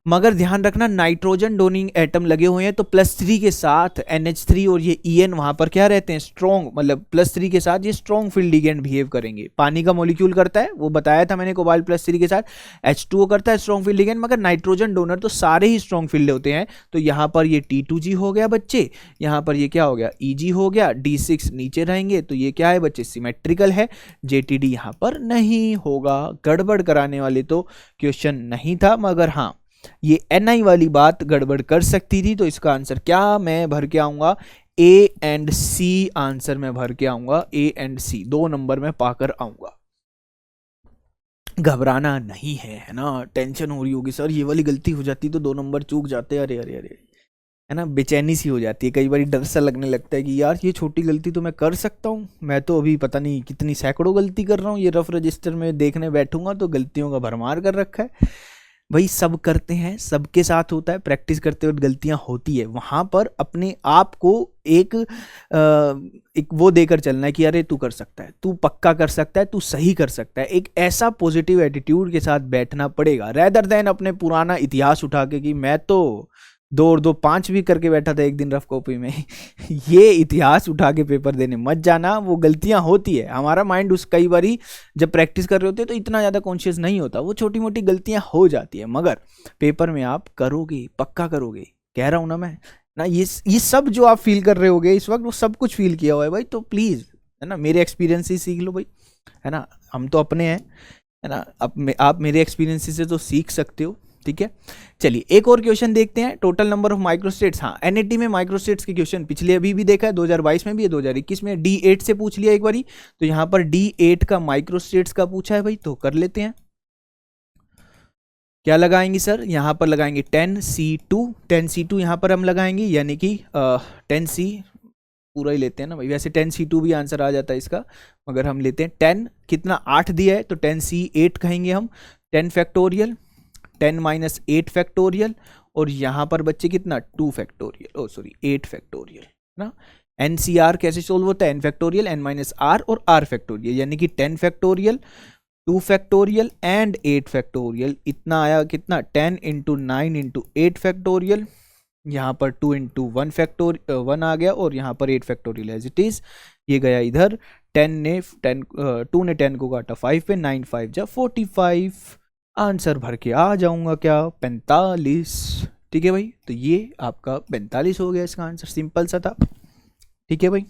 मगर ध्यान रखना नाइट्रोजन डोनिंग एटम लगे हुए हैं तो +3 के साथ NH3 और ये En वहां पर क्या रहते हैं, स्ट्रॉन्ग, मतलब +3 के साथ ये स्ट्रॉन्ग फील्ड लिगेंड बिहेव करेंगे। पानी का मॉलिक्यूल करता है, वो बताया था मैंने, कोबाल्ट +3 के साथ H2O करता है स्ट्रॉन्ग फील्ड लिगेंड, मगर नाइट्रोजन डोनर तो सारे ही स्ट्रॉन्ग फील्ड होते हैं। तो यहाँ पर ये T2G हो गया बच्चे, यहाँ पर ये क्या हो गया, Eg हो गया, D6 नीचे रहेंगे तो ये क्या है बच्चे, सिमेट्रिकल है। JTD यहाँ पर नहीं होगा, गड़बड़ कराने वाले तो क्वेश्चन नहीं था, मगर हाँ ये Ni वाली बात गड़बड़ कर सकती थी। तो इसका आंसर क्या मैं भर के आऊंगा, A एंड C आंसर में भर के आऊंगा, A एंड C 2 नंबर में पाकर आऊंगा। घबराना नहीं है ना, टेंशन हो रही होगी सर ये वाली गलती हो जाती तो 2 नंबर चूक जाते, अरे अरे अरे, है ना, बेचैनी सी हो जाती है, कई बार डर सा लगने लगता है कि यार ये छोटी गलती तो मैं कर सकता हूँ, मैं तो अभी पता नहीं कितनी सैकड़ों गलती कर रहा हूँ, ये रफ रजिस्टर में देखने बैठूंगा तो गलतियों का भरमार कर रखा है। भाई सब करते हैं, सबके साथ होता है, प्रैक्टिस करते वक्त गलतियां होती है, वहां पर अपने आप को एक वो देकर चलना है कि अरे तू कर सकता है, तू पक्का कर सकता है, तू सही कर सकता है। एक ऐसा पॉजिटिव एटीट्यूड के साथ बैठना पड़ेगा, रेदर देन अपने पुराना इतिहास उठा के कि मैं तो 2 और 2 5 भी करके बैठा था एक दिन रफ कॉपी में। ये इतिहास उठा के पेपर देने मत जाना, वो गलतियां होती है, हमारा माइंड उस कई बारी जब प्रैक्टिस कर रहे होते हैं तो इतना ज़्यादा कॉन्शियस नहीं होता, वो छोटी मोटी गलतियां हो जाती है, मगर पेपर में आप करोगे, पक्का करोगे, कह रहा हूँ ना मैं ना, ये सब जो आप फील कर रहे होगे इस वक्त वो सब कुछ फील किया हुआ है भाई, तो प्लीज़ है ना मेरे एक्सपीरियंस से सीख लो भाई। है ना, हम तो अपने हैं, है ना, अब आप मेरे एक्सपीरियंस से तो सीख सकते हो, ठीक है। चलिए एक और क्वेश्चन देखते हैं, टोटल नंबर ऑफ माइक्रोस्टेट्स। हाँ, एनईटी में माइक्रोस्टेट्स के क्वेश्चन पिछले अभी भी देखा है, 2022 में भी है, 2021 में D8 से पूछ लिया एक बारी, तो यहाँ पर D8 का माइक्रोस्टेट्स का पूछा है भाई, तो कर लेते हैं। क्या लगाएंगे सर, यहाँ पर लगाएंगे 10C2, 10C2 यहाँ पर हम लगाएंगे, यानी कि 10C पूरा ही लेते हैं ना भाई, वैसे 10C2 भी आंसर आ जाता है इसका, मगर हम लेते हैं 10, कितना 8 दिया है तो 10C8 कहेंगे हम, 10 फैक्टोरियल, 10 माइनस 8 फैक्टोरियल, और यहाँ पर बच्चे कितना 2 फैक्टोरियल, ओ सॉरी 8 फैक्टोरियल, है ना। NCR कैसे सोल्व होता है, n factorial, n minus R और r फैक्टोरियल, यानी कि 10 फैक्टोरियल, 2 फैक्टोरियल एंड 8 फैक्टोरियल, इतना आया कितना 10 इंटू 9 इंटू 8 फैक्टोरियल, यहाँ पर 2 इंटू 1 1 आ गया, और यहाँ पर 8 फैक्टोरियल एज इट इज, ये गया इधर, 2 ने 10 को काटा 5 पे, 9 5 जा 45, आंसर भर के आ जाऊंगा क्या 45, ठीक है भाई। तो ये आपका 45 हो गया इसका आंसर, सिंपल सा था, ठीक है भाई।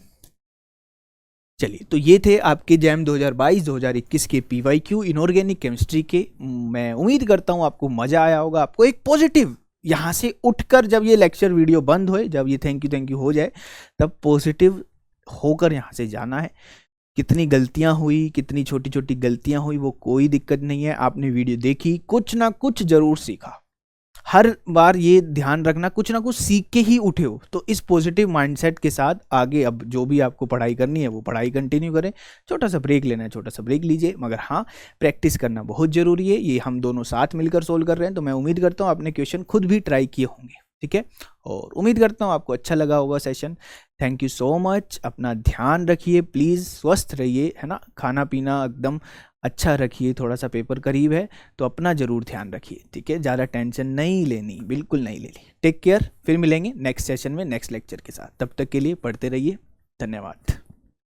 चलिए, तो ये थे आपके जैम 2022-2021 के PYQ इनऑर्गेनिक केमिस्ट्री के। मैं उम्मीद करता हूँ आपको मजा आया होगा, आपको एक पॉजिटिव यहाँ से उठकर, जब ये लेक्चर वीडियो बंद होए, जब ये थैंक यू हो जाए, तब पॉजिटिव होकर यहाँ से जाना है। कितनी गलतियां हुई, कितनी छोटी छोटी गलतियां हुई, वो कोई दिक्कत नहीं है, आपने वीडियो देखी, कुछ ना कुछ जरूर सीखा। हर बार ये ध्यान रखना, कुछ ना कुछ सीख के ही उठे हो, तो इस पॉजिटिव माइंडसेट के साथ आगे अब जो भी आपको पढ़ाई करनी है वो पढ़ाई कंटिन्यू करें। छोटा सा ब्रेक लेना है, छोटा सा ब्रेक लीजिए, मगर हाँ, प्रैक्टिस करना बहुत जरूरी है। ये हम दोनों साथ मिलकर सोल्व कर रहे हैं, तो मैं उम्मीद करता हूँ आपने क्वेश्चन खुद भी ट्राई किए होंगे, ठीक है, और उम्मीद करता हूँ आपको अच्छा लगा होगा session. Thank you so much, अपना ध्यान रखिए प्लीज़, स्वस्थ रहिए, है ना, खाना पीना एकदम अच्छा रखिए, थोड़ा सा पेपर करीब है तो अपना ज़रूर ध्यान रखिए, ठीक है, ज़्यादा टेंशन नहीं लेनी, बिल्कुल नहीं लेनी। टेक केयर, फिर मिलेंगे नेक्स्ट सेशन में नेक्स्ट लेक्चर के साथ, तब तक के लिए पढ़ते रहिए, धन्यवाद।